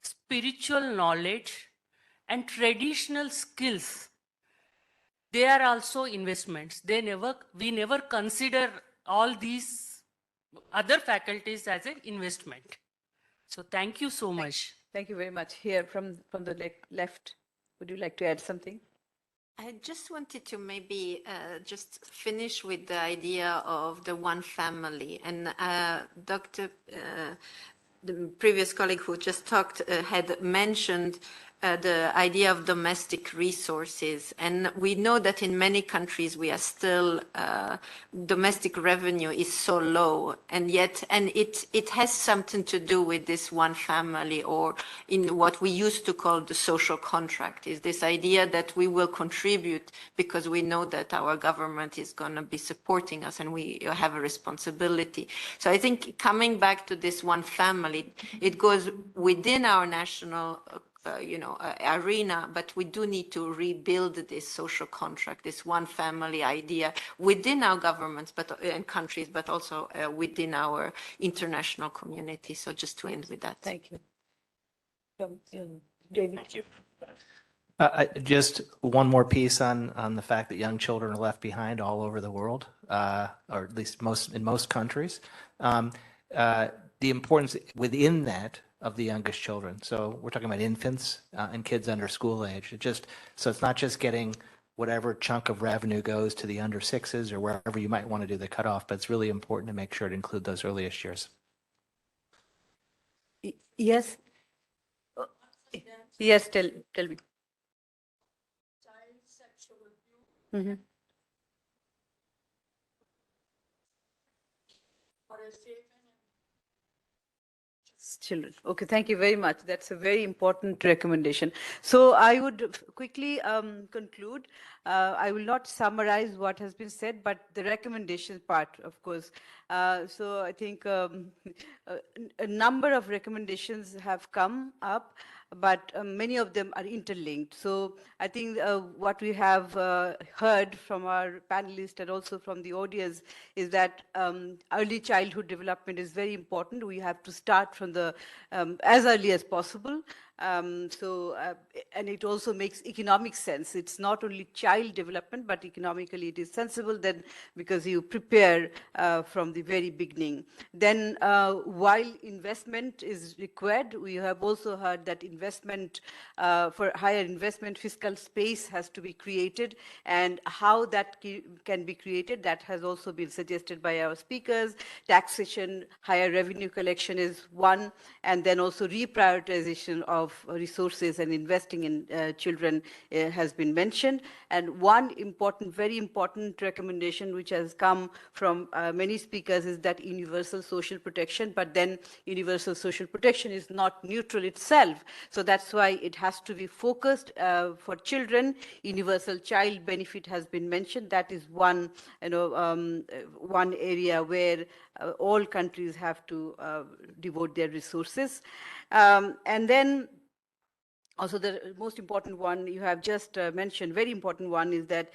spiritual knowledge and traditional skills. They are also investments. We never consider all these other faculties as an investment. So thank you so much.
Thank you very much. Here from the left, would you like to add something?
I just wanted to maybe just finish with the idea of the one family. And the previous colleague who just talked had mentioned the idea of domestic resources. And we know that in many countries we are still, domestic revenue is so low. And yet, and it has something to do with this one family, or in what we used to call the social contract, is this idea that we will contribute because we know that our government is going to be supporting us and we have a responsibility. So I think coming back to this one family, it goes within our national arena, but we do need to rebuild this social contract, this one family idea within our governments and countries, but also within our international community. So just to end with that.
Thank you. David. Thank you.
Just one more piece on the fact that young children are left behind all over the world, or at least in most countries. The importance within that of the youngest children. So we're talking about infants and kids under school age. So it's not just getting whatever chunk of revenue goes to the under sixes or wherever you might want to do the cutoff, but it's really important to make sure to include those earliest years.
Yes. Yes, tell me. Mm-hmm. Children. Okay, thank you very much. That's a very important recommendation. So I would quickly conclude. I will not summarize what has been said, but the recommendation part, of course. So I think a number of recommendations have come up, but many of them are interlinked. So I think what we have heard from our panelists and also from the audience is that early childhood development is very important. We have to start from the as early as possible. And it also makes economic sense. It's not only child development, but economically it is sensible then, because you prepare from the very beginning. Then while investment is required, we have also heard that investment, for higher investment, fiscal space has to be created, and how that can be created, that has also been suggested by our speakers. Taxation, higher revenue collection is one, and then also reprioritization of resources and investing in children has been mentioned. And one important, very important recommendation which has come from many speakers is that universal social protection, but then universal social protection is not neutral itself. So that's why it has to be focused for children. Universal child benefit has been mentioned. That is one, one area where all countries have to devote their resources. And then also the most important one you have just mentioned, very important one, is that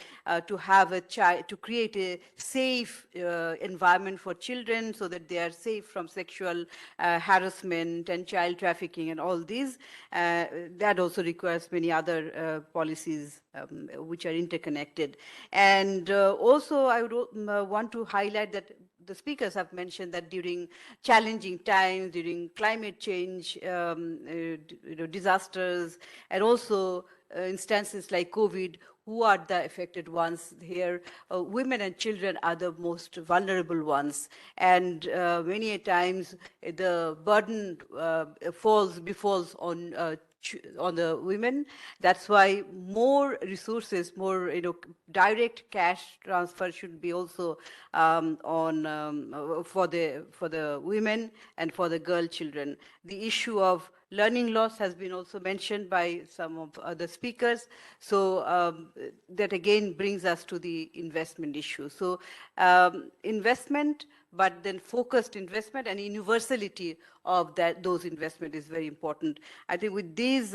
to have a child, to create a safe environment for children so that they are safe from sexual harassment and child trafficking and all these. That also requires many other policies which are interconnected. And also I would want to highlight that the speakers have mentioned that during challenging times, during climate change, disasters, and also instances like COVID, who are the affected ones here? Women and children are the most vulnerable ones. And many a times the burden befalls on the women. That's why more resources, more direct cash transfer should be also for the women and for the girl children. The issue of learning loss has been also mentioned by some of other speakers. So that again brings us to the investment issue. So investment, but then focused investment and universality of those investment is very important. I think with these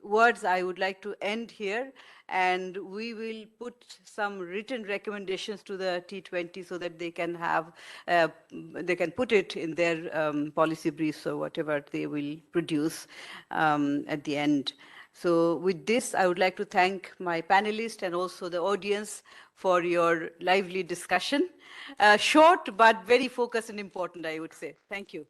words, I would like to end here, and we will put some written recommendations to the T20 so that they can have, they can put it in their policy briefs or whatever they will produce at the end. So with this, I would like to thank my panelists and also the audience for your lively discussion. Short, but very focused and important, I would say. Thank you.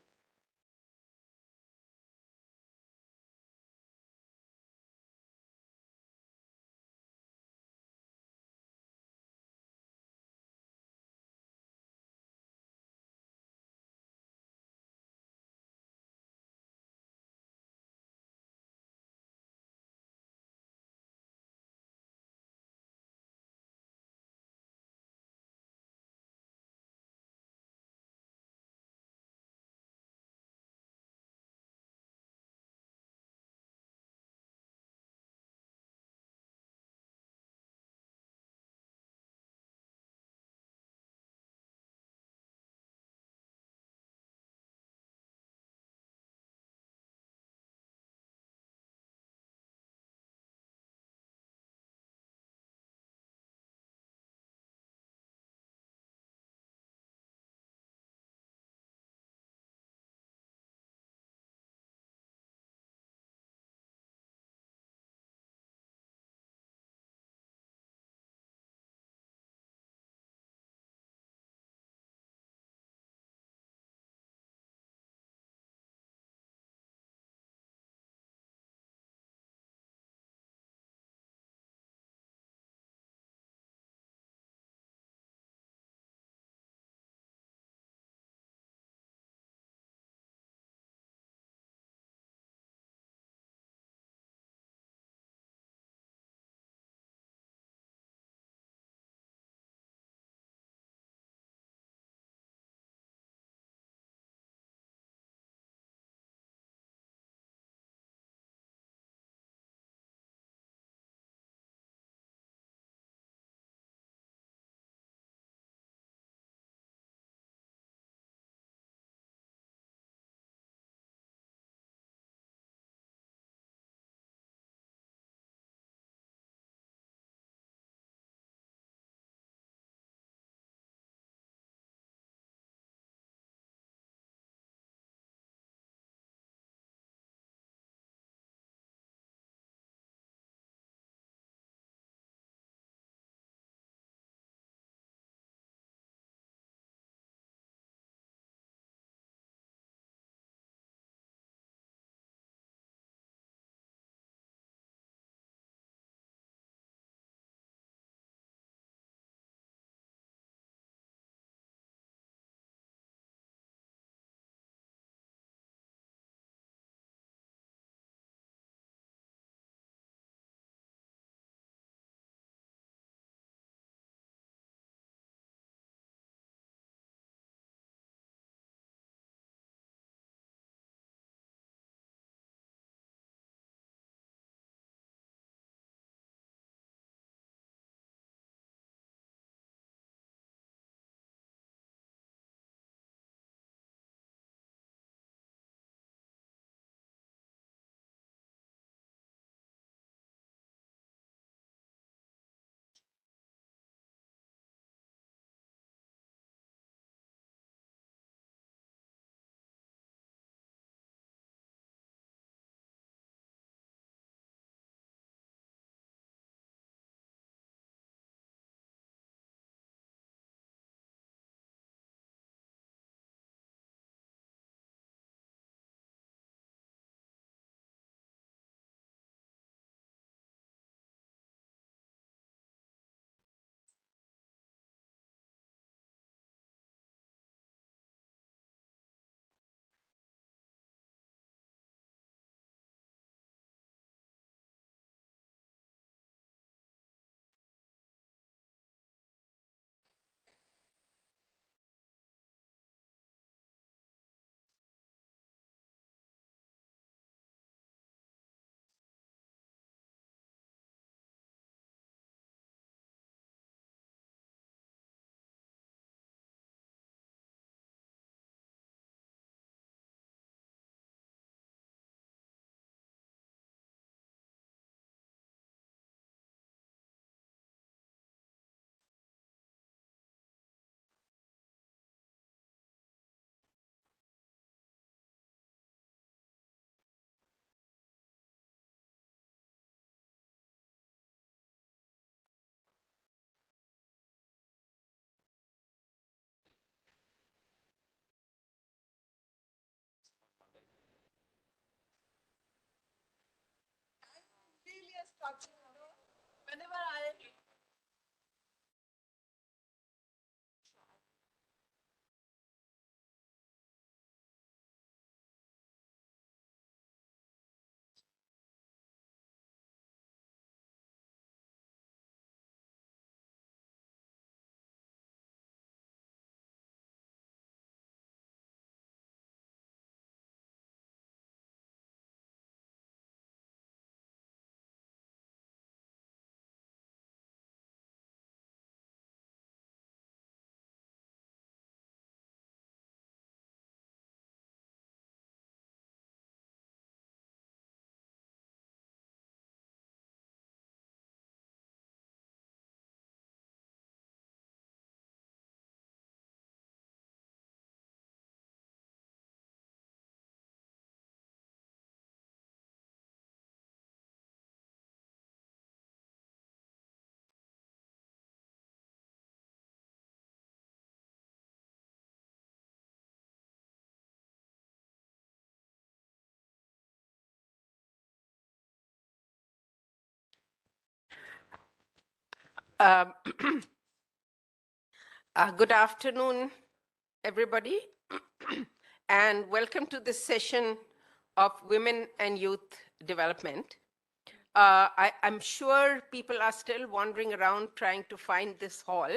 Whenever I Good afternoon, everybody, and welcome to this session of Women and Youth Development. I'm sure people are still wandering around trying to find this hall,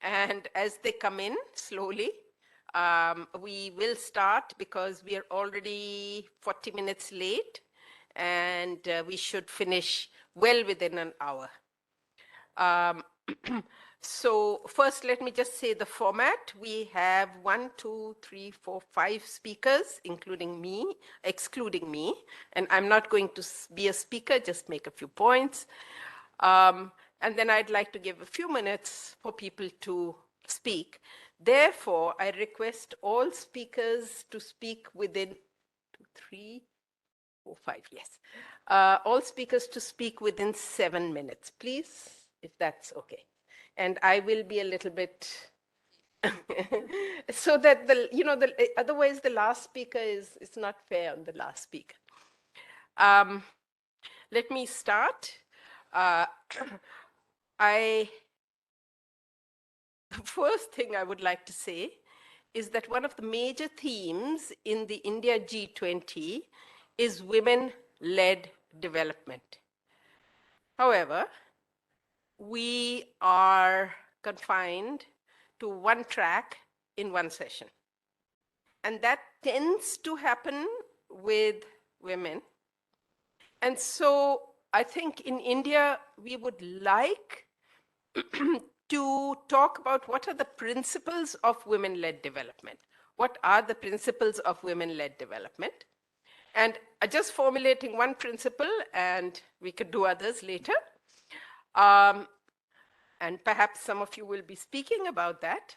and as they come in slowly, we will start because we are already 40 minutes late, and we should finish well within an hour. So first, let me just say the format. We have 1, 2, 3, 4, 5 speakers, including me, excluding me. And I'm not going to be a speaker, just make a few points. And then I'd like to give a few minutes for people to speak. Therefore, I request all speakers to speak within 2, 3, 4, 5, yes. All speakers to speak within 7 minutes, please, if that's okay. And I will be a little bit, so that otherwise the last speaker it's not fair on the last speaker. Let me start. The first thing I would like to say is that one of the major themes in the India G20 is women-led development. However, we are confined to one track in one session. And that tends to happen with women. And so I think in India, we would like to talk about what are the principles of women-led development. What are the principles of women-led development? And just formulating one principle, and we could do others later. And perhaps some of you will be speaking about that.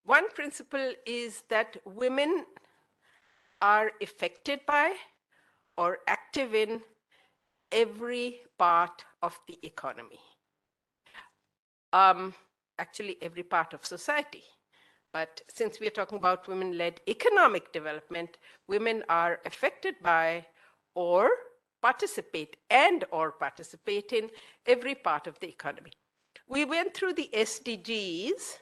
One principle is that women are affected by or active in every part of the economy. Actually, every part of society. But since we are talking about women-led economic development, women are affected by or participate in every part of the economy. We went through the SDGs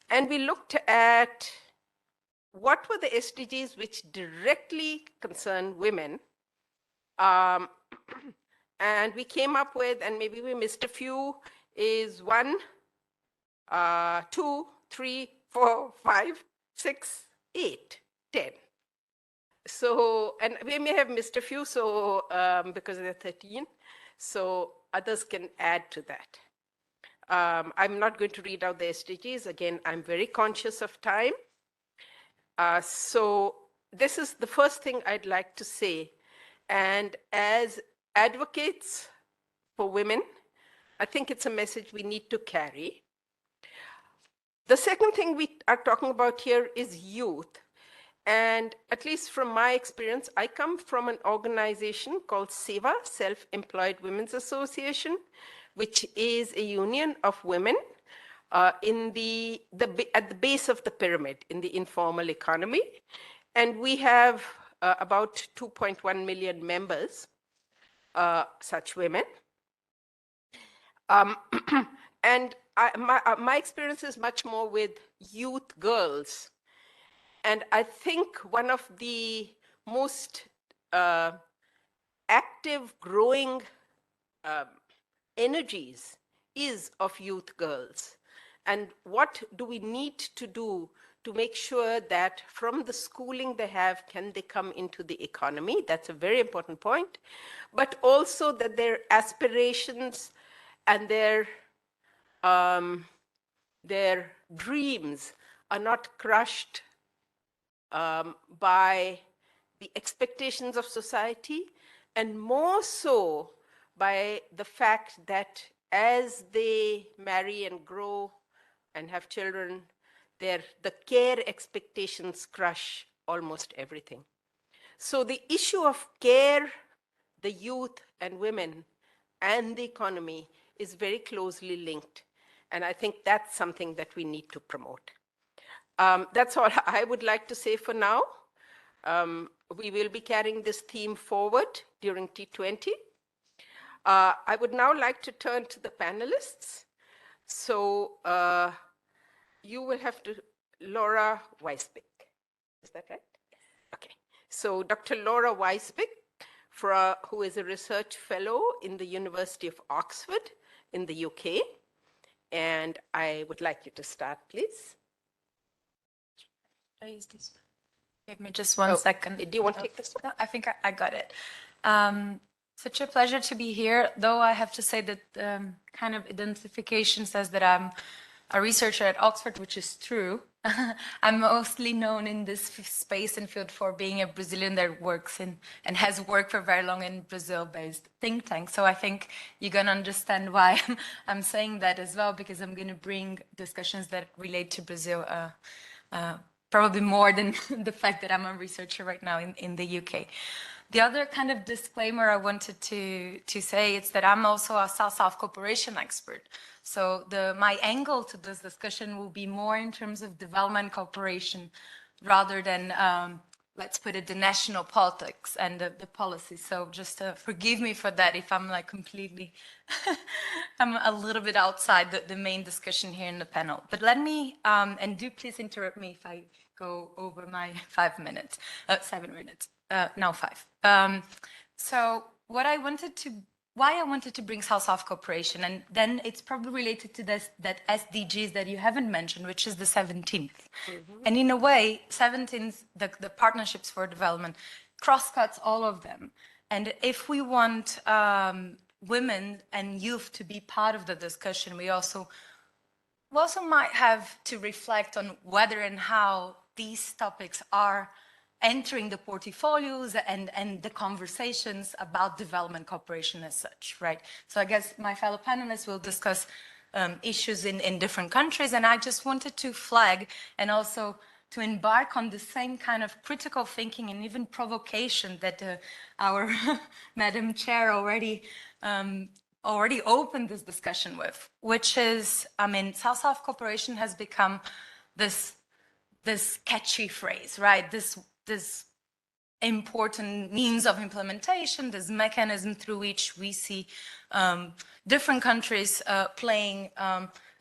and we looked at what were the SDGs which directly concern women. And we came up with, and maybe we missed a few, is 1, 2, 3, 4, 5, 6, 8, 10. So, and we may have missed a few, so because there are 13, so others can add to that. I'm not going to read out the SDGs. Again, I'm very conscious of time. So this is the first thing I'd like to say. And as advocates for women, I think it's a message we need to carry. The second thing we are talking about here is youth. And at least from my experience, I come from an organization called SEWA, Self-Employed Women's Association, which is a union of women at the base of the pyramid in the informal economy. And we have about 2.1 million members.
such women. And my experience is much more with youth girls. And I think one of the most active, growing energies is of youth girls. And what do we need to do to make sure that from the schooling they have, can they come into the economy? That's a very important point. But also that their aspirations and their dreams are not crushed by the expectations of society, and more so by the fact that as they marry and grow and have children, the care expectations crush almost everything. So the issue of care, the youth and women, and the economy is very closely linked. And I think that's something that we need to promote. That's all I would like to say for now. We will be carrying this theme forward during T20. I would now like to turn to the panelists. So you will have to, Laura Weisbach. Is that right? Okay. So Dr. Laura Weisbach, who is a research fellow in the University of Oxford in the UK. And I would like you to start, please.
I use this. Give me just one second.
Do you want to take this one?
No, I think I got it. Such a pleasure to be here, though I have to say that kind of identification says that I'm a researcher at Oxford, which is true. I'm mostly known in this space and field for being a Brazilian that works in and has worked for very long in Brazil-based think tank. So I think you're going to understand why I'm saying that as well, because I'm going to bring discussions that relate to Brazil, probably more than the fact that I'm a researcher right now in the UK. The other kind of disclaimer I wanted to say is that I'm also a South-South cooperation expert. So my angle to this discussion will be more in terms of development cooperation rather than, let's put it, the national politics and the policy. So just forgive me for that if I'm like completely, I'm a little bit outside the main discussion here in the panel. But let me, and do please interrupt me if I go over my 7 minutes. Now 5. So why I wanted to bring South-South cooperation, and then it's probably related to that SDGs that you haven't mentioned, which is the 17th. And in a way, 17th, the partnerships for development, cross-cuts all of them. And if we want women and youth to be part of the discussion, we also might have to reflect on whether and how these topics are entering the portfolios and the conversations about development cooperation as such, right? So I guess my fellow panelists will discuss issues in different countries, and I just wanted to flag and also to embark on the same kind of critical thinking and even provocation that our Madam Chair already opened this discussion with, which is, I mean, South-South cooperation has become this catchy phrase, right? This important means of implementation, this mechanism through which we see different countries playing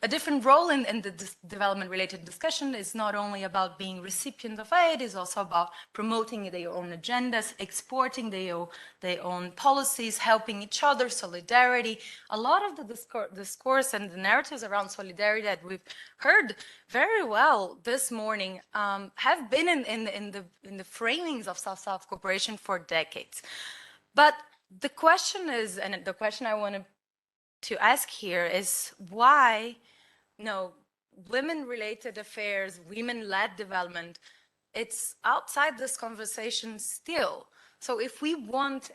a different role in the development-related discussion. Is not only about being recipients of aid, it's also about promoting their own agendas, exporting their own policies, helping each other, solidarity. A lot of the discourse and the narratives around solidarity that we've heard very well this morning have been in the framings of South-South cooperation for decades. But the question is, and the question I want to ask here is, why women-related affairs, women-led development, it's outside this conversation still. So if we want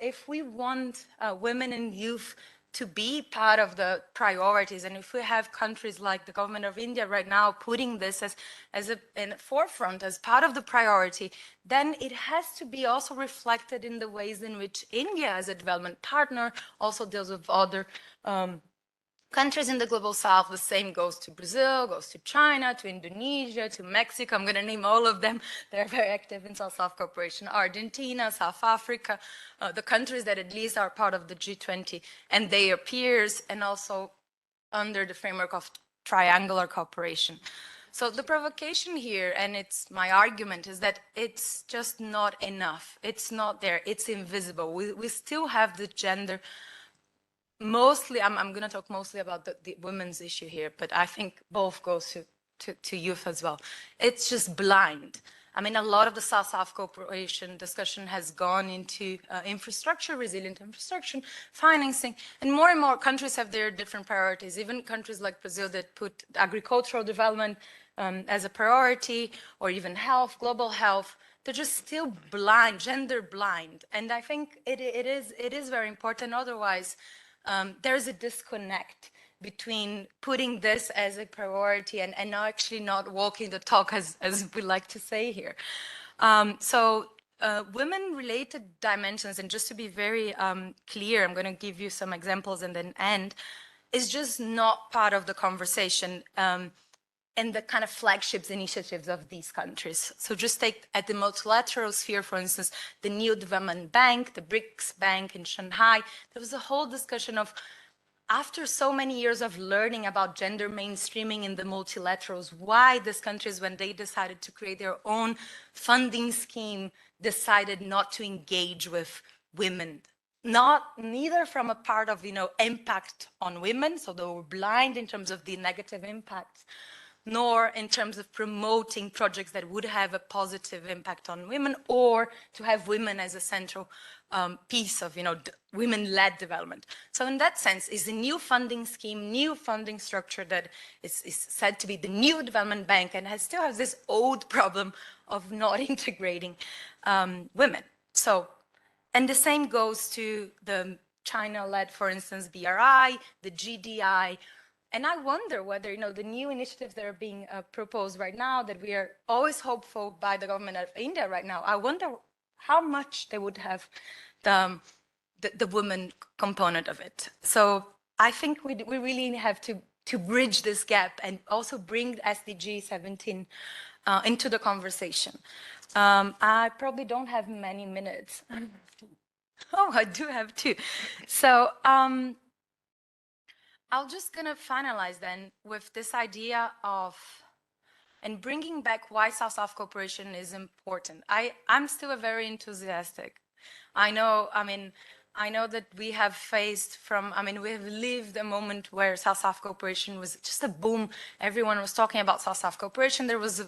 women and youth to be part of the priorities, and if we have countries like the government of India right now putting this in the forefront as part of the priority, then it has to be also reflected in the ways in which India as a development partner also deals with other countries in the global south. The same goes to Brazil, goes to China, to Indonesia, to Mexico. I'm going to name all of them. They're very active in South-South cooperation. Argentina, South Africa, the countries that at least are part of the G20 and their peers, and also under the framework of triangular cooperation. So the provocation here, and it's my argument, is that it's just not enough. It's not there. It's invisible. We still have the gender. Mostly, I'm going to talk mostly about the women's issue here, but I think both goes to youth as well. It's just blind. I mean, a lot of the South-South cooperation discussion has gone into infrastructure, resilient infrastructure, financing, and more countries have their different priorities. Even countries like Brazil that put agricultural development as a priority, or even health, global health, they're just still blind, gender blind. And I think it is very important. Otherwise, there's a disconnect between putting this as a priority and actually not walking the talk, as we like to say here. Women-related dimensions, and just to be very clear, I'm going to give you some examples and then end, is just not part of the conversation and the kind of flagships initiatives of these countries. So just take at the multilateral sphere, for instance, the New Development Bank, the BRICS Bank in Shanghai. There was a whole discussion of, after so many years of learning about gender mainstreaming in the multilaterals, why these countries, when they decided to create their own funding scheme, decided not to engage with women. Neither from a part of, impact on women, so they were blind in terms of the negative impacts, nor in terms of promoting projects that would have a positive impact on women, or to have women as a central piece of, women-led development. So in that sense, is a new funding scheme, new funding structure that is said to be the New Development Bank, and still has this old problem of not integrating women. So, and the same goes to the China-led, for instance, BRI, the GDI. And I wonder whether, the new initiatives that are being proposed right now, that we are always hopeful by the government of India right now, I wonder how much they would have the women component of it. So I think we really have to bridge this gap and also bring SDG 17 into the conversation. I probably don't have many minutes. Oh, I do have two. So I'm just going to finalize then with this idea of, and bringing back why South-South cooperation is important. I'm still very enthusiastic. I know that we have we have lived a moment where South-South cooperation was just a boom. Everyone was talking about South-South cooperation. There was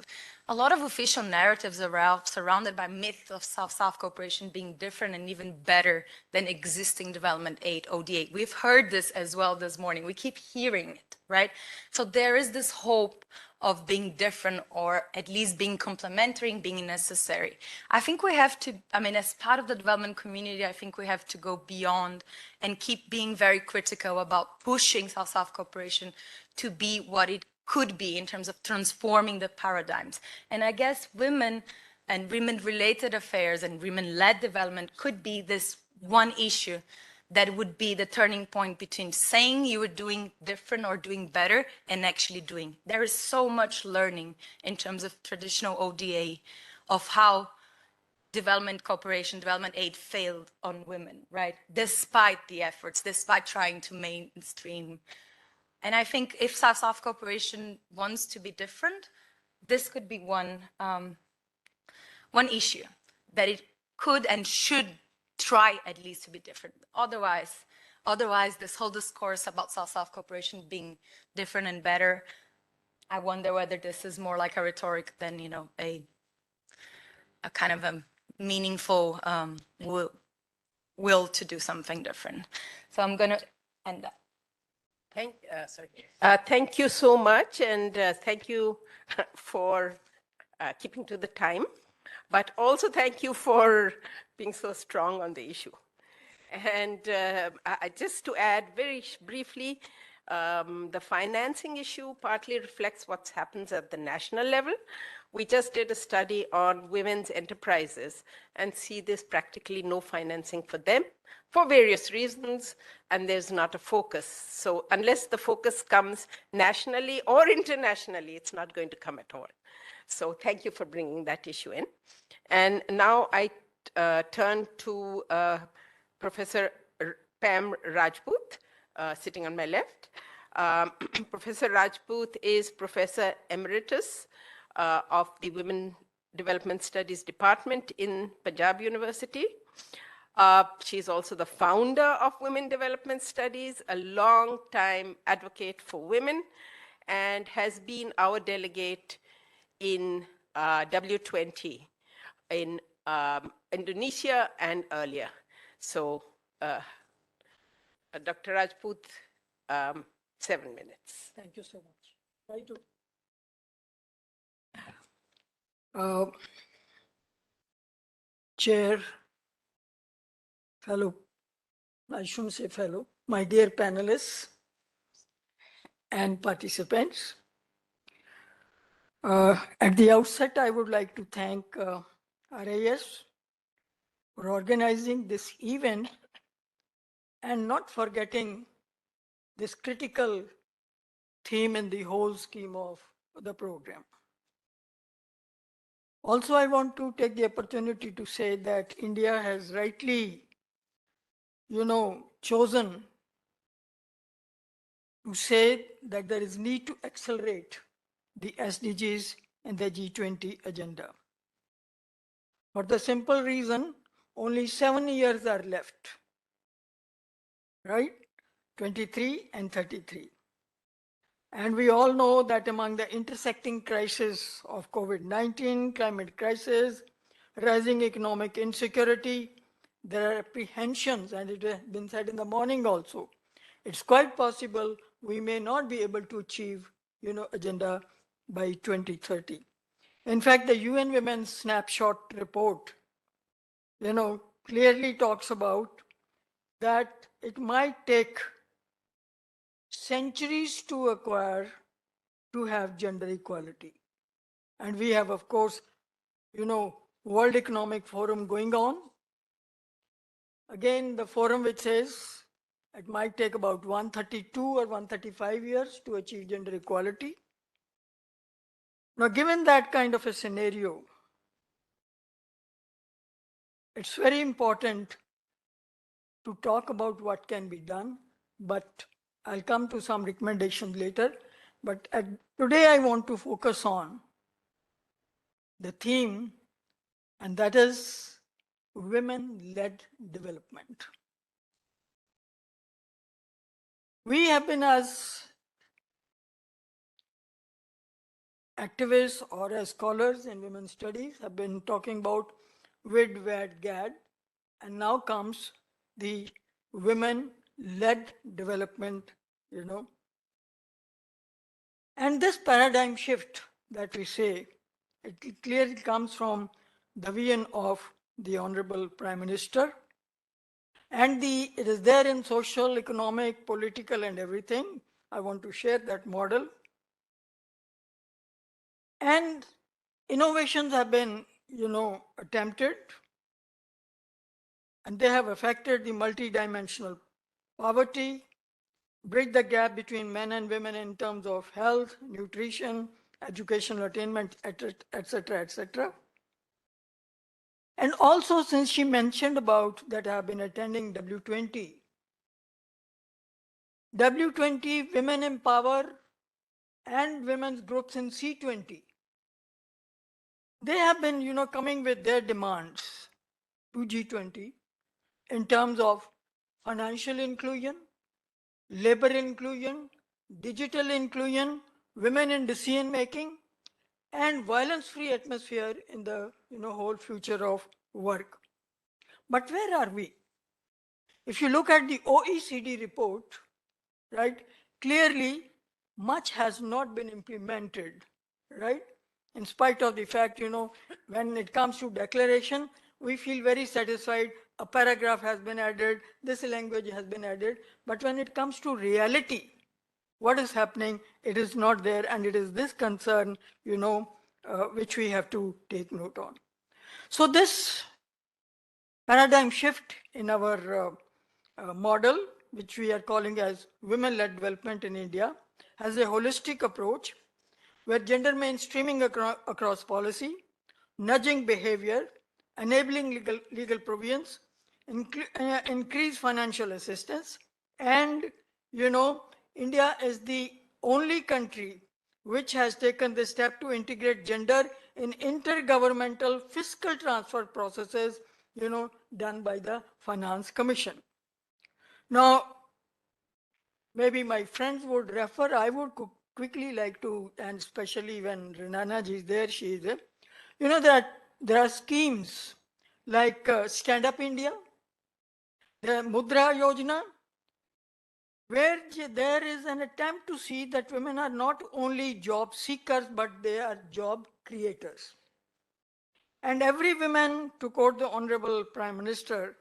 a lot of official narratives surrounded by myths of South-South cooperation being different and even better than existing development aid, ODA. We've heard this as well this morning. We keep hearing it, right? So there is this hope of being different, or at least being complementary and being necessary. I think we have to, as part of the development community, I think we have to go beyond and keep being very critical about pushing South-South cooperation to be what it could be in terms of transforming the paradigms. And I guess women and women-related affairs and women-led development could be this one issue that would be the turning point between saying you were doing different or doing better and actually doing. There is so much learning in terms of traditional ODA of how development cooperation, development aid failed on women, right? Despite the efforts, despite trying to mainstream. And I think if South-South cooperation wants to be different, this could be one issue that it could and should try at least to be different. Otherwise, this whole discourse about South-South cooperation being different and better, I wonder whether this is more like a rhetoric than, a kind of a meaningful will to do something different. So I'm going to end that.
Thank you so much, and thank you for keeping to the time, but also thank you for being so strong on the issue. And just to add very briefly, The financing issue partly reflects what happens at the national level. We just did a study on women's enterprises and see there's practically no financing for them for various reasons, and there's not a focus. So unless the focus comes nationally or internationally, it's not going to come at all. So thank you for bringing that issue in. And now I turn to Professor Pam Rajput, sitting on my left. Professor Rajput is Professor Emeritus of the Women Development Studies Department in Punjab University. She's also the founder of Women Development Studies, a long-time advocate for women, and has been our delegate in W20 in Indonesia and earlier. So, Dr. Rajput, 7 minutes.
Thank you so much. Try to. Chair, fellow, I shouldn't say fellow, my dear panelists and participants. At the outset, I would like to thank RIS for organizing this event and not forgetting this critical theme in the whole scheme of the program. Also, I want to take the opportunity to say that India has rightly, chosen to say that there is need to accelerate the SDGs and the G20 agenda. For the simple reason, only 7 years are left, right? 23 and 33. And we all know that among the intersecting crises of COVID-19, climate crisis, rising economic insecurity, there are apprehensions, and it has been said in the morning also. It's quite possible we may not be able to achieve, agenda by 2030. In fact, the UN Women's Snapshot report, clearly talks about that it might take centuries to acquire to have gender equality. And we have, of course, World Economic Forum going on. Again, the forum which says it might take about 132 or 135 years to achieve gender equality. Now, given that kind of a scenario, it's very important to talk about what can be done, but I'll come to some recommendations later. But today I want to focus on the theme, and that is women-led development. We have been, as activists or as scholars in women's studies, have been talking about WID, WAD, GAD, and now comes the women-led development, And this paradigm shift that we say, it clearly comes from the vision of the Honorable Prime Minister. And it is there in social, economic, political, and everything. I want to share that model. And innovations have been, attempted. And they have affected the multidimensional poverty, bridge the gap between men and women in terms of health, nutrition, educational attainment, etc., etc. And also, since she mentioned about that I have been attending W20, Women Empower and women's groups in C20, they have been, coming with their demands to G20 in terms of financial inclusion, labor inclusion, digital inclusion, women in decision making, and violence-free atmosphere in the whole future of work. But where are we? If you look at the OECD report, right, clearly much has not been implemented, right? In spite of the fact, when it comes to declaration, we feel very satisfied. A paragraph has been added, this language has been added. But when it comes to reality, what is happening, it is not there, and it is this concern, which we have to take note on. So this paradigm shift in our model, which we are calling as women-led development in India, has a holistic approach where gender mainstreaming across policy, nudging behavior, enabling legal provisions, increase financial assistance, and India is the only country which has taken the step to integrate gender in intergovernmental fiscal transfer processes, done by the Finance Commission. Now, maybe my friends would refer, I would quickly like to, and especially when Renana ji is there, she is there, that there are schemes like Stand Up India, the Mudra Yojana, where there is an attempt to see that women are not only job seekers, but they are job creators. And every woman, to quote the Honorable Prime Minister,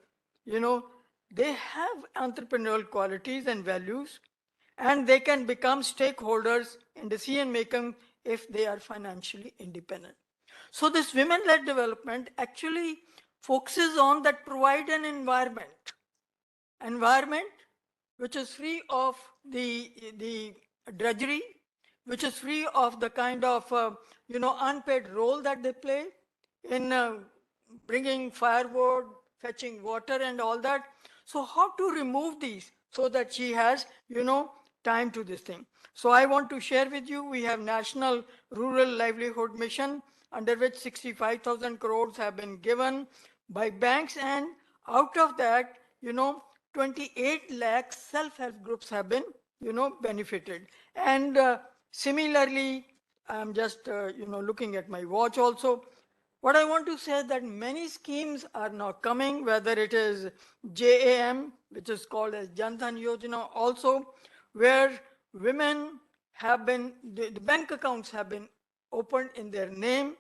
they have entrepreneurial qualities and values, and they can become stakeholders in decision making if they are financially independent. So this women-led development actually focuses on that provide an environment which is free of the drudgery, which is free of the kind of unpaid role that they play in bringing firewood, fetching water, and all that. So how to remove these so that she has time to this thing. So I want to share with you, we have National Rural Livelihood Mission, under which 65,000 crores have been given by banks, and out of that 28 lakh self-help groups have been benefited. And similarly, I'm just looking at my watch also. What I want to say is that many schemes are now coming, whether it is JAM, which is called as Jan Dhan Yojana also, where women have been, the bank accounts have been opened in their name,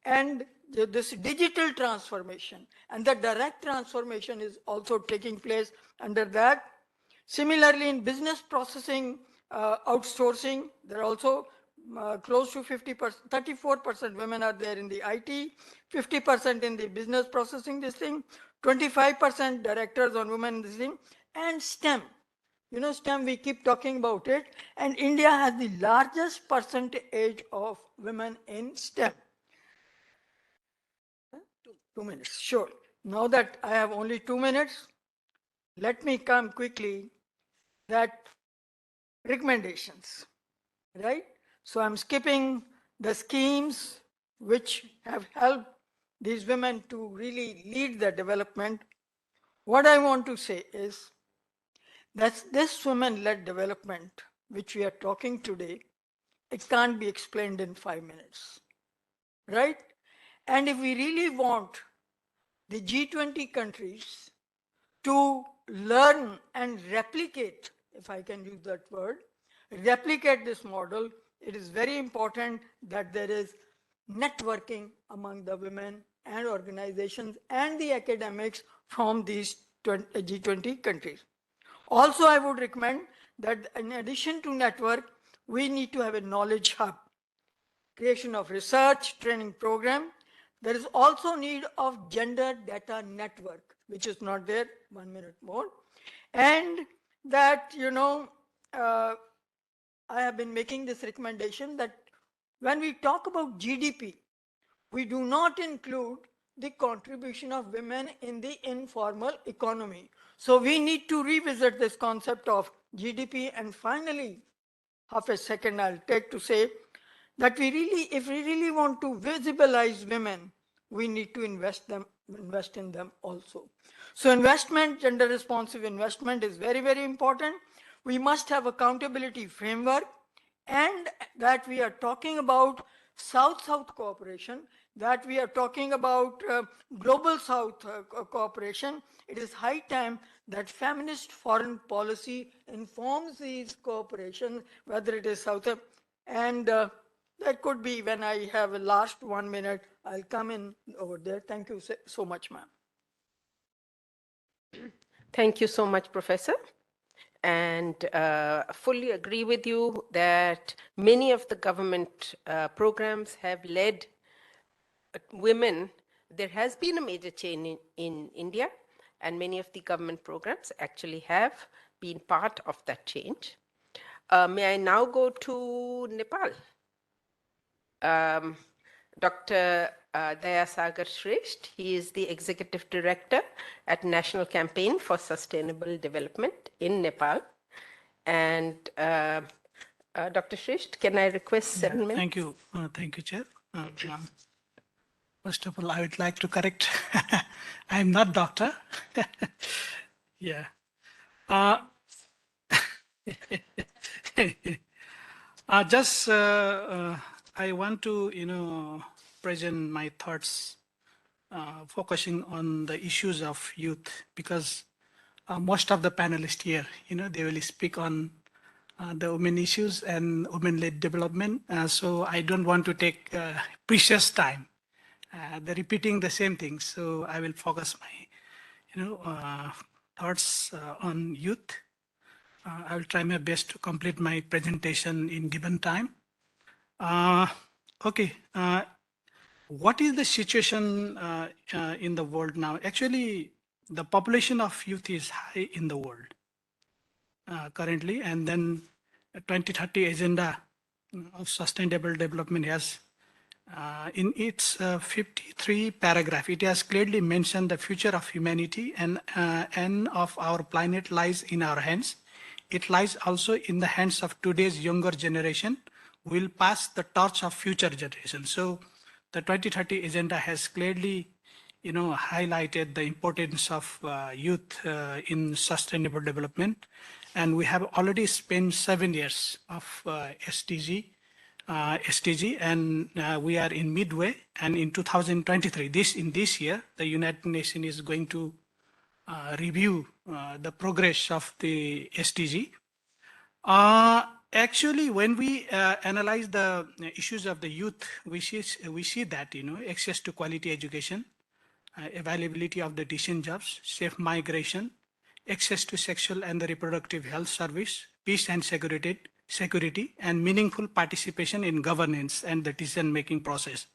and this digital transformation and the direct transformation is also taking place under that. Similarly, in business processing outsourcing, there are also close to 50%, 34% women are there in the IT, 50% in the business processing, this thing, 25% directors on women in this thing, and STEM. STEM, we keep talking about it, and India has the largest percentage of women in STEM. 2 minutes, sure. Now that I have only 2 minutes, let me come quickly that recommendations, right? So I'm skipping the schemes which have helped these women to really lead the development. What I want to say is that this women-led development, which we are talking today, it can't be explained in 5 minutes, right? And if we really want the G20 countries to learn and replicate, if I can use that word, replicate this model, it is very important that there is networking among the women and organizations and the academics from these G20 countries. Also, I would recommend that in addition to network, we need to have a knowledge hub, creation of research, training program. There is also need of gender data network, which is not there, 1 minute more. And that, I have been making this recommendation that when we talk about GDP, we do not include the contribution of women in the informal economy. So we need to revisit this concept of GDP. And finally, half a second I'll take to say that if we really want to visibilize women, we need to invest in them also. So investment, gender responsive investment is very, very important. We must have accountability framework, and that we are talking about South-South cooperation, that we are talking about global South cooperation. It is high time that feminist foreign policy informs these cooperation, whether it is South, and that could be when I have a last 1 minute, I'll come in over there. Thank you so much, ma'am.
Thank you so much, Professor. and fully agree with you that many of the government programs have led women. There has been a major change in India, and many of the government programs actually have been part of that change. May I now go to Nepal? Dr. Dayasagar Shresht, he is the Executive Director at National Campaign for Sustainable Development in Nepal. And Dr. Shresht, can I request 7 minutes?
Thank you, Chair. First of all, I would like to correct, I am not doctor. Yeah. I want to, present my thoughts, focusing on the issues of youth, because most of the panelists here, they will speak on the women issues and women-led development. So I don't want to take precious time. They're repeating the same things. So I will focus my, thoughts on youth. I will try my best to complete my presentation in given time. Okay. What is the situation in the world now? Actually, the population of youth is high in the world currently, and then 2030 agenda of sustainable development has in its 53 paragraph, it has clearly mentioned the future of humanity and of our planet lies in our hands. It lies also in the hands of today's younger generation who will pass the torch of future generations. So the 2030 agenda has clearly, highlighted the importance of youth in sustainable development. And we have already spent 7 years of SDG, and we are in midway. And in 2023, in this year, the United Nations is going to review the progress of the SDG. Actually, when we analyze the issues of the youth, we see that, access to quality education, availability of the decent jobs, safe migration, access to sexual and the reproductive health service, peace and security, and meaningful participation in governance and the decision-making process.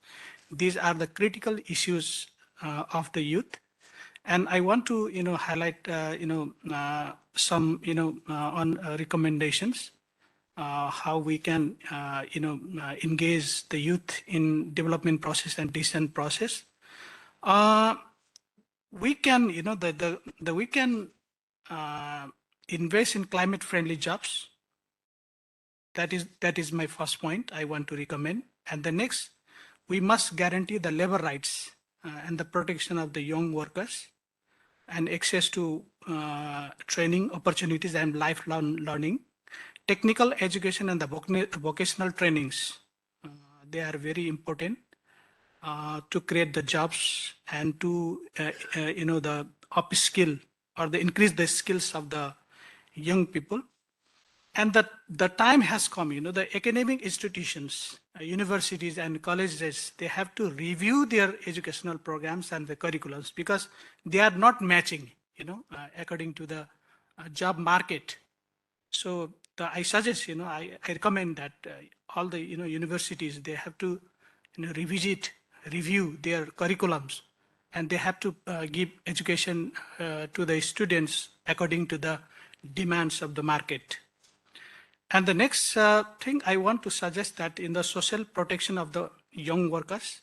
These are the critical issues of the youth. And I want to, highlight, some, on recommendations, how we can, engage the youth in development process and decision process. We can, we can invest in climate-friendly jobs. That is my first point I want to recommend. And the next, we must guarantee the labor rights and the protection of the young workers and access to training opportunities and lifelong learning. Technical education and the vocational trainings, they are very important to create the jobs and to, the upskill or increase the skills of the young people. And the time has come, the academic institutions, universities and colleges, they have to review their educational programs and the curriculums because they are not matching, according to the job market. So I suggest, I recommend that all the, universities, they have to review their curriculums, and they have to give education to the students according to the demands of the market. And the next thing I want to suggest that in the social protection of the young workers,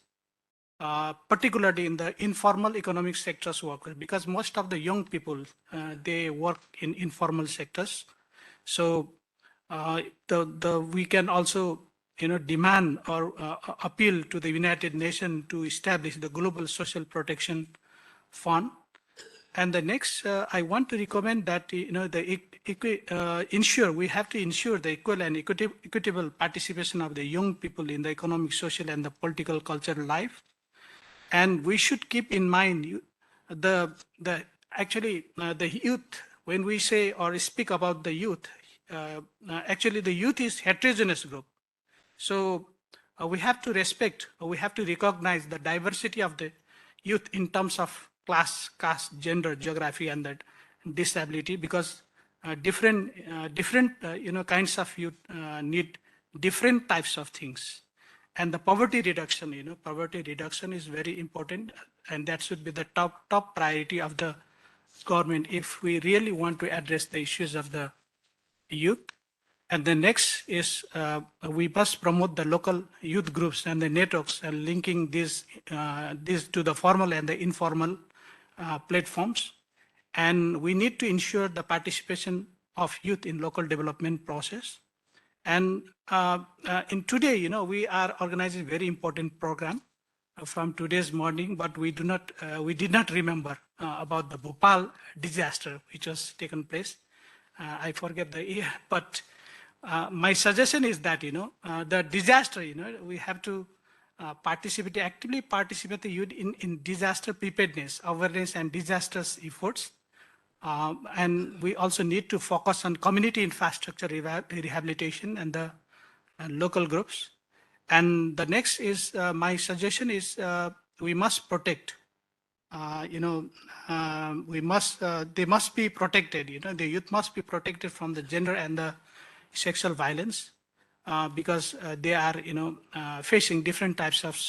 particularly in the informal economic sectors workers, because most of the young people, they work in informal sectors. So we can also, demand or appeal to the United Nations to establish the Global Social Protection Fund. And the next, I want to recommend that, we have to ensure the equal and equitable participation of the young people in the economic, social, and the political cultural life. And we should keep in mind the youth, when we say or speak about the youth, actually the youth is heterogeneous group. So we have to respect, we have to recognize the diversity of the youth in terms of class, caste, gender, geography, and that disability, because different kinds of youth need different types of things. And the poverty reduction, poverty reduction is very important, and that should be the top priority of the government if we really want to address the issues of the youth. And the next is we must promote the local youth groups and the networks and linking these to the formal and the informal platforms. And we need to ensure the participation of youth in local development process. And in today, we are organizing a very important program from today's morning, but we did not remember about the Bhopal disaster which was taken place. I forget the year, but my suggestion is that the disaster, we have to actively participate the youth in disaster preparedness, awareness, and disasters efforts. And we also need to focus on community infrastructure rehabilitation and the local groups. And the next is my suggestion is we must protect. They must be protected. The youth must be protected from the gender and the sexual violence because they are facing different types of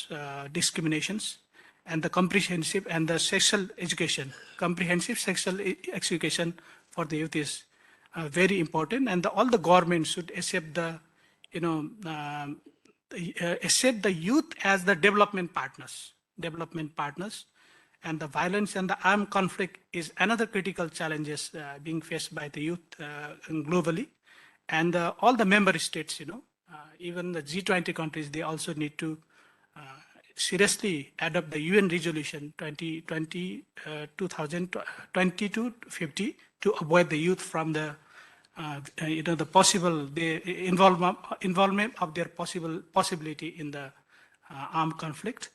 discriminations. And the comprehensive and the sexual education, comprehensive sexual education for the youth is very important. And all the governments should accept the youth as the development partners. And the violence and the armed conflict is another critical challenges being faced by the youth globally. And all the member states, even the G20 countries, they also need to seriously adopt the UN resolution 2020-50 to avoid the youth from the involvement of their possibility in the armed conflict.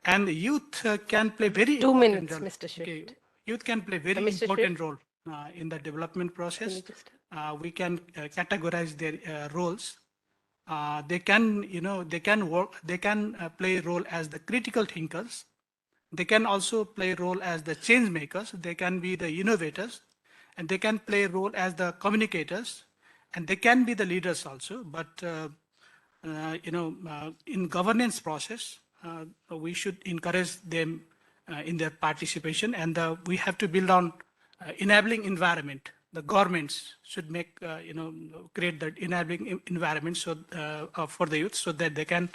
And the youth can play very
2 minutes,
important role.
Mr. Swift.
Youth can play very
Mr.
important
Swift?
role in the development process.
just-
We can categorize their roles. They can play a role as the critical thinkers. They can also play a role as the change makers. They can be the innovators, and they can play a role as the communicators, and they can be the leaders also. But in governance process, we should encourage them in their participation, and we have to build on enabling environment. The governments should create that enabling environment for the youth so that they can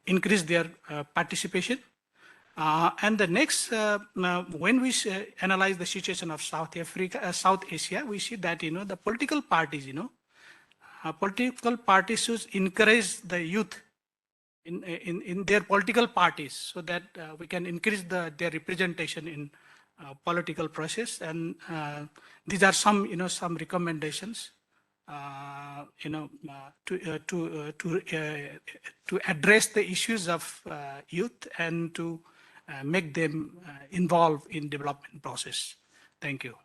increase their participation. And the next, when we analyze the situation of South Asia, we see that the political parties, should encourage the youth in their political parties so that we can increase their representation in political process. And these are some recommendations to address the issues of youth and to make them involved in development process. Thank you.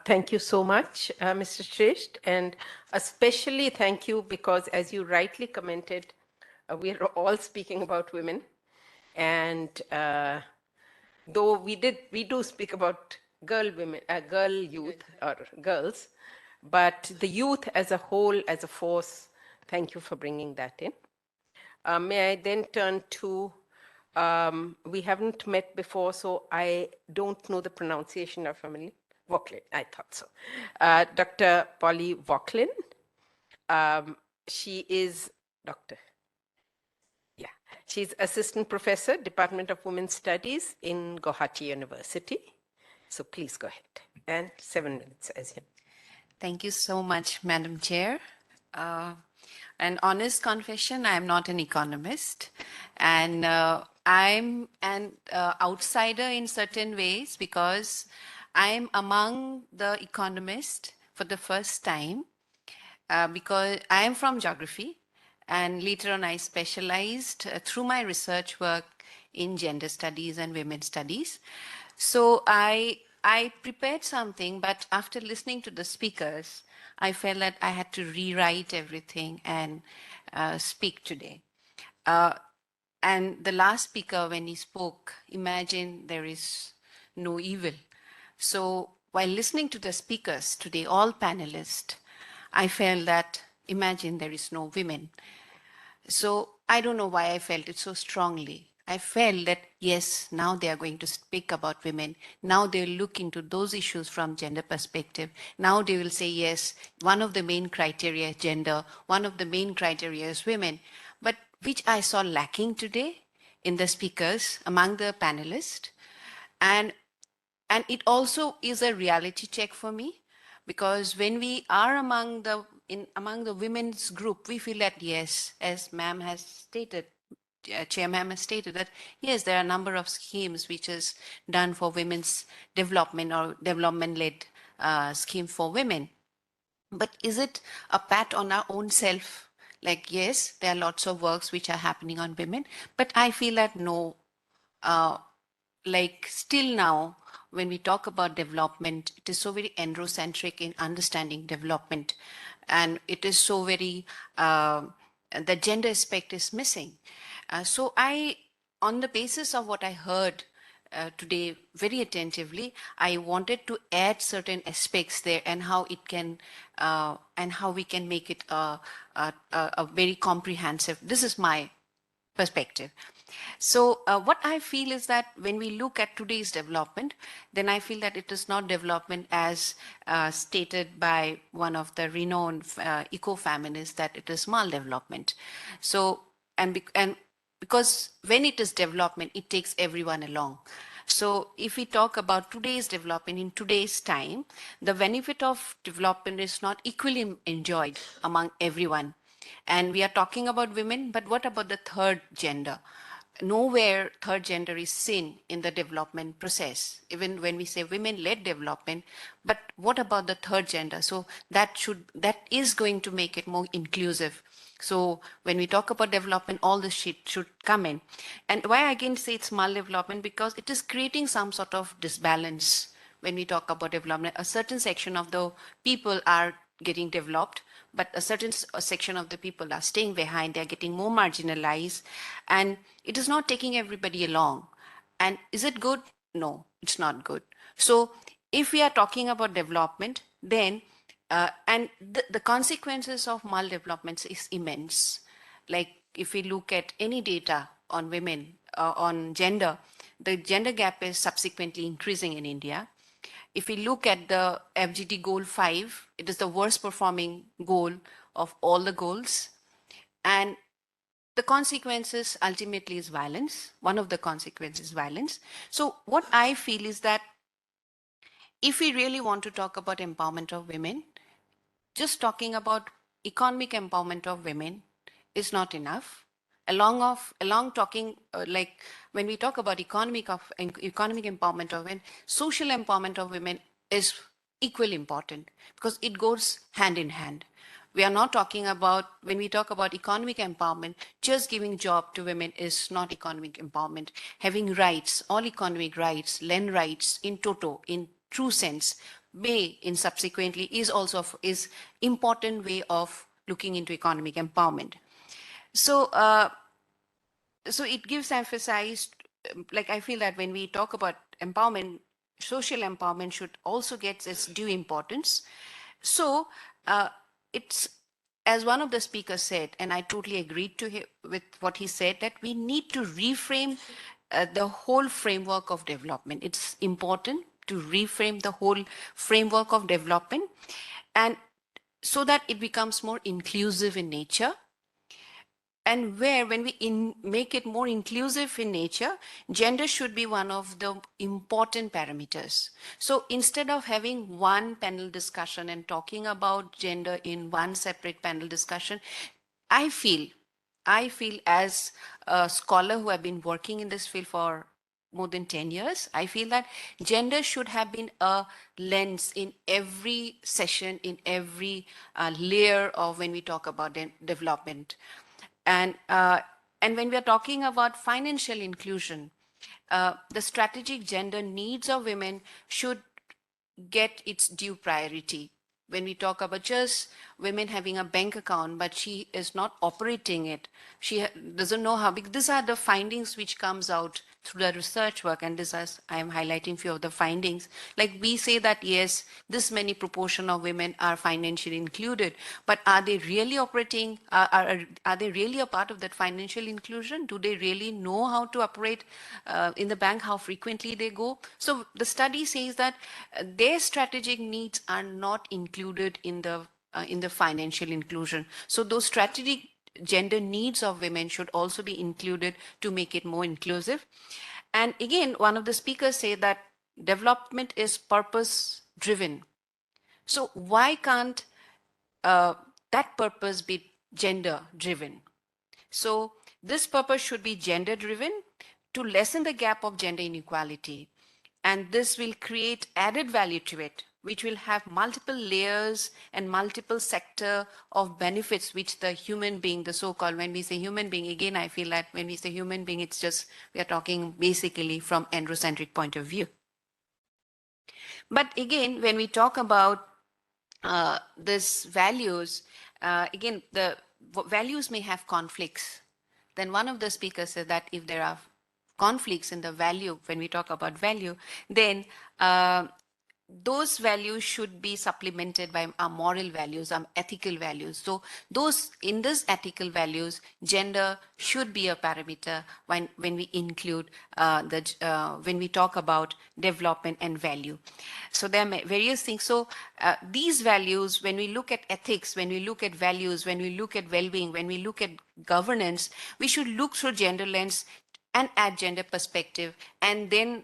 Thank you so much, Mr. Shrestha, and especially thank you because, as you rightly commented, we are all speaking about women, and though we do speak about girl youth or girls, but the youth as a whole, as a force. Thank you for bringing that in. May I then turn to, we haven't met before, so I don't know the pronunciation of her name. Wauchlin, I thought so. Dr. Polly Wauchlin. She is she's Assistant Professor, Department of Women's Studies in Guwahati University. So please go ahead. And 7 minutes, as you know.
Thank you so much, Madam Chair. An honest confession, I am not an economist. And I'm an outsider in certain ways because I'm among the economists for the first time because I am from geography. And later on, I specialized through my research work in gender studies and women's studies. So I prepared something, but after listening to the speakers, I felt that I had to rewrite everything and speak today. And the last speaker, when he spoke, imagine there is no evil. So while listening to the speakers today, all panelists, I felt that, imagine there is no women. So I don't know why I felt it so strongly. I felt that, yes, now they are going to speak about women. Now they'll look into those issues from gender perspective. Now they will say, yes, one of the main criteria is gender, one of the main criteria is women. But which I saw lacking today in the speakers, among the panelists. And it also is a reality check for me, because when we are among the women's group, we feel that, yes, as ma'am has stated, Chair ma'am has stated that, yes, there are a number of schemes which is done for women's development or development-led scheme for women. But is it a pat on our own self? Like, yes, there are lots of works which are happening on women, but I feel that no, like still now, when we talk about development, it is so very androcentric in understanding development. And it is so very, the gender aspect is missing. So on the basis of what I heard today very attentively, I wanted to add certain aspects there and how it can, and how we can make it a very comprehensive. This is my perspective. So what I feel is that when we look at today's development, then I feel that it is not development as stated by one of the renowned eco-feminists, that it is maldevelopment. So, and because when it is development, it takes everyone along. So if we talk about today's development in today's time, the benefit of development is not equally enjoyed among everyone. And we are talking about women, but what about the third gender? Nowhere third gender is seen in the development process, even when we say women-led development. But what about the third gender? So that is going to make it more inclusive. So when we talk about development, all this shit should come in. And why I again say it's maldevelopment, because it is creating some sort of disbalance when we talk about development. A certain section of the people are getting developed, but a certain section of the people are staying behind. They're getting more marginalized, and it is not taking everybody along. And is it good? No, it's not good. So if we are talking about development, then and the consequences of maldevelopment is immense. Like if we look at any data on women, on gender, the gender gap is subsequently increasing in India. If we look at the FGD goal 5, it is the worst performing goal of all the goals. And the consequences ultimately is violence. One of the consequences is violence. So what I feel is that if we really want to talk about empowerment of women, just talking about economic empowerment of women is not enough. Along talking, like when we talk about economic empowerment of women, social empowerment of women is equally important, because it goes hand in hand. We are not talking about, when we talk about economic empowerment, just giving job to women is not economic empowerment. Having rights, all economic rights, land rights in toto, in true sense, may in subsequently is also is important way of looking into economic empowerment. So, so it gives emphasis, like I feel that when we talk about empowerment, social empowerment should also get its due importance. So it's, as one of the speakers said, and I totally agreed to with what he said, that we need to reframe the whole framework of development. It's important to reframe the whole framework of development, and so that it becomes more inclusive in nature. And when we make it more inclusive in nature, gender should be one of the important parameters. So instead of having one panel discussion and talking about gender in one separate panel discussion, I feel as a scholar who have been working in this field for more than 10 years, I feel that gender should have been a lens in every session, in every layer of when we talk about development. And when we are talking about financial inclusion, the strategic gender needs of women should get its due priority. When we talk about just women having a bank account, but she is not operating it, she doesn't know how, because these are the findings which comes out through the research work, and this as I am highlighting few of the findings, like we say that yes, this many proportion of women are financially included, but are they really operating, are they really a part of that financial inclusion? Do they really know how to operate in the bank, how frequently they go? So the study says that their strategic needs are not included in the financial inclusion. So those strategic gender needs of women should also be included to make it more inclusive. And again, one of the speakers say that development is purpose driven. So why can't that purpose be gender driven? So this purpose should be gender driven to lessen the gap of gender inequality. And this will create added value to it, which will have multiple layers and multiple sector of benefits, which the human being, the so-called, when we say human being, again, I feel that when we say human being, it's just, we are talking basically from androcentric point of view. But again, when we talk about these values, again, the values may have conflicts. Then one of the speakers said that if there are conflicts in the value, when we talk about value, then those values should be supplemented by our moral values, our ethical values. So those, in these ethical values, gender should be a parameter when we include when we talk about development and value. So there are various things. So these values, when we look at ethics, when we look at values, when we look at well-being, when we look at governance, we should look through gender lens and add gender perspective, and then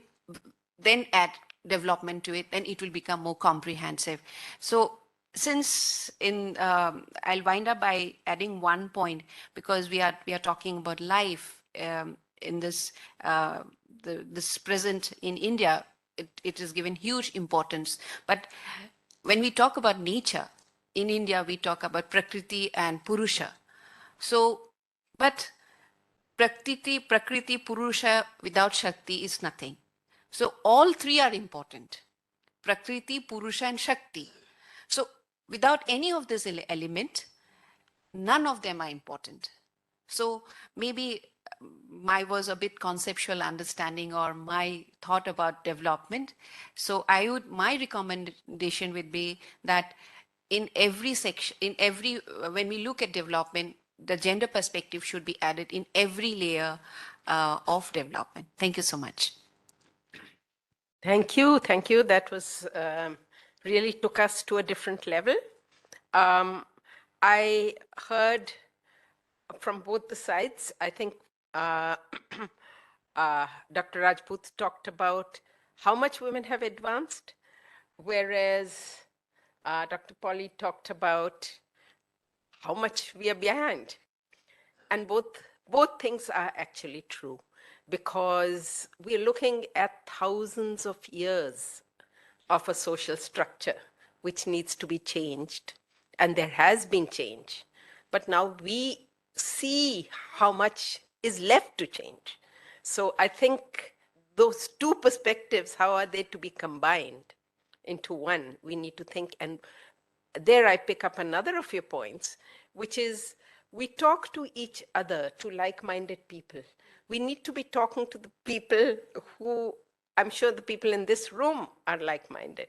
add development to it, then it will become more comprehensive. So since I'll wind up by adding one point, because we are talking about life in this this present in India, it is given huge importance. But when we talk about nature in India, we talk about Prakriti and Purusha. So, but Prakriti, Purusha without Shakti is nothing. So all three are important: Prakriti, Purusha, and Shakti. So without any of this element, none of them are important. So maybe my was a bit conceptual understanding or my thought about development. So my recommendation would be that in every section, when we look at development, the gender perspective should be added in every layer of development. Thank you so much.
Thank you. Thank you. That was really took us to a different level. I heard from both the sides. I think Dr. Rajput talked about how much women have advanced, whereas Dr. Polly talked about how much we are behind. And both things are actually true, because we're looking at thousands of years of a social structure which needs to be changed. And there has been change. But now we see how much is left to change. So I think those two perspectives, how are they to be combined into one? We need to think. And there I pick up another of your points, which is we talk to each other, to like-minded people. We need to be talking to the people who, I'm sure the people in this room are like-minded.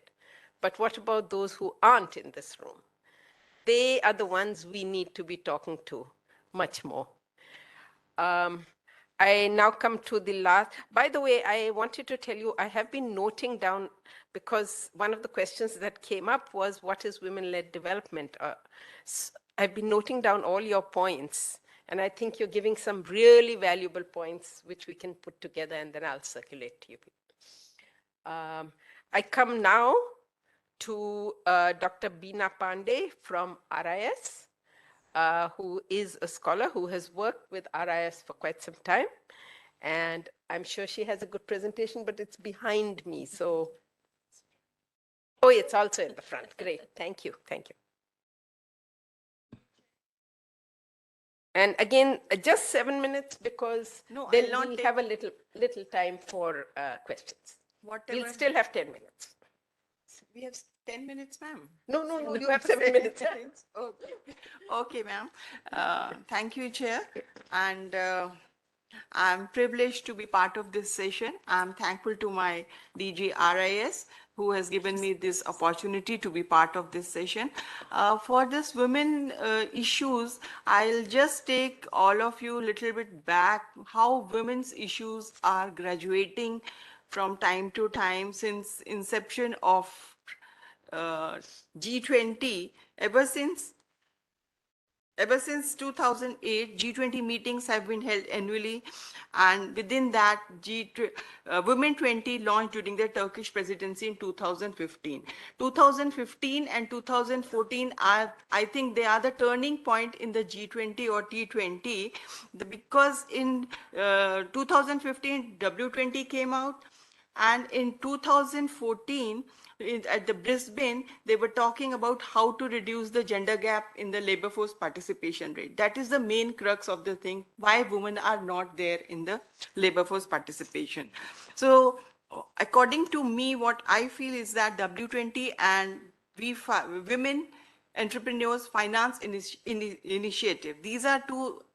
But what about those who aren't in this room? They are the ones we need to be talking to much more. I now come to the last. By the way, I wanted to tell you, I have been noting down, because one of the questions that came up was, what is women-led development? I've been noting down all your points, and I think you're giving some really valuable points, which we can put together, and then I'll circulate to you. I come now to Dr. Beena Pandey from RIS, who is a scholar who has worked with RIS for quite some time. And I'm sure she has a good presentation, but it's behind me. So, oh, it's also in the front. Great. Thank you. Thank you. And again, just 7 minutes, because then we'll have a little time for questions. We'll still have 10 minutes.
We have 10 minutes, ma'am.
No, you have 7 minutes.
Okay, ma'am. Thank you, Chair. And
I'm privileged to be part of this session. I'm thankful to my DG RIS who has given me this opportunity to be part of this session. For this women issues, I'll just take all of you a little bit back, how women's issues are graduating from time to time since inception of G20. Ever since 2008, G20 meetings have been held annually, and within that, Women 20 launched during the Turkish presidency in 2015. 2015 and 2014 are, I think, they are the turning point in the G20 or T20, because in 2015, W20 came out, and in 2014, at the Brisbane, they were talking about how to reduce the gender gap in the labor force participation rate. That is the main crux of the thing, why women are not there in the labor force participation. So according to me, what I feel is that W20 and women entrepreneurs finance initiative. These are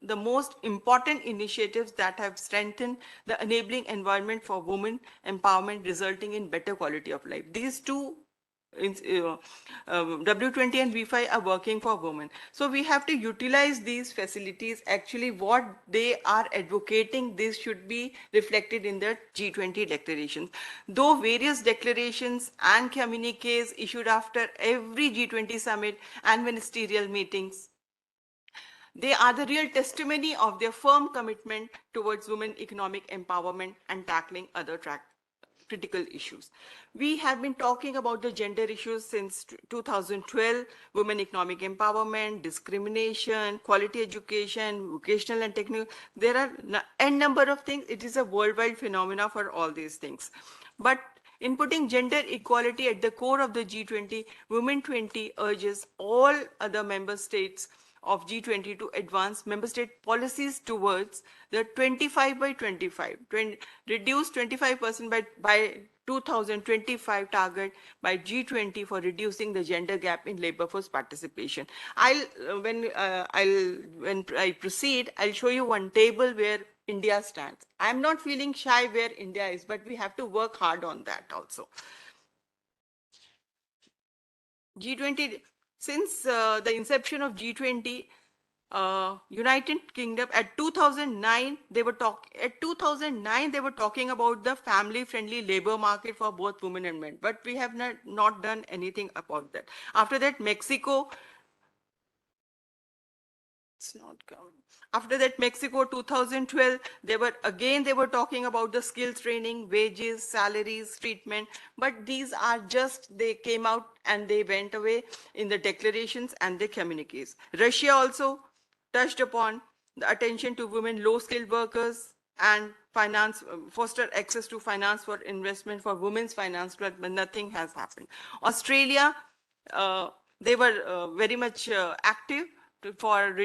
the most important initiatives that have strengthened the enabling environment for women empowerment, resulting in better quality of life. These two, W20 and V5 are working for women. So we have to utilize these facilities. Actually, what they are advocating, this should be reflected in the G20 declarations. Though various declarations and communiques issued after every G20 summit and ministerial meetings, they are the real testimony of their firm commitment towards women economic empowerment and tackling other critical issues. We have been talking about the gender issues since 2012, women economic empowerment, discrimination, quality education, vocational and technical. There are n number of things. It is a worldwide phenomena for all these things. But in putting gender equality at the core of the G20, Women 20 urges all other member states of G20 to advance member state policies towards the 25 by 25, reduce 25% by 2025 target by G20 for reducing the gender gap in labor force participation. When I proceed, I'll show you one table where India stands. I'm not feeling shy where India is, but we have to work hard on that also. G20, since the inception of G20, United Kingdom at 2009 they were talking about the family-friendly labor market for both women and men, but we have not done anything about that. After that, Mexico. It's not coming. After that, Mexico 2012, they were talking about the skills training, wages, salaries, treatment, but these are just, they came out and they went away in the declarations and the communiques. Russia also touched upon the attention to women, low-skilled workers, and finance, foster access to finance for investment for women's finance, but nothing has happened. Australia, they were very much active for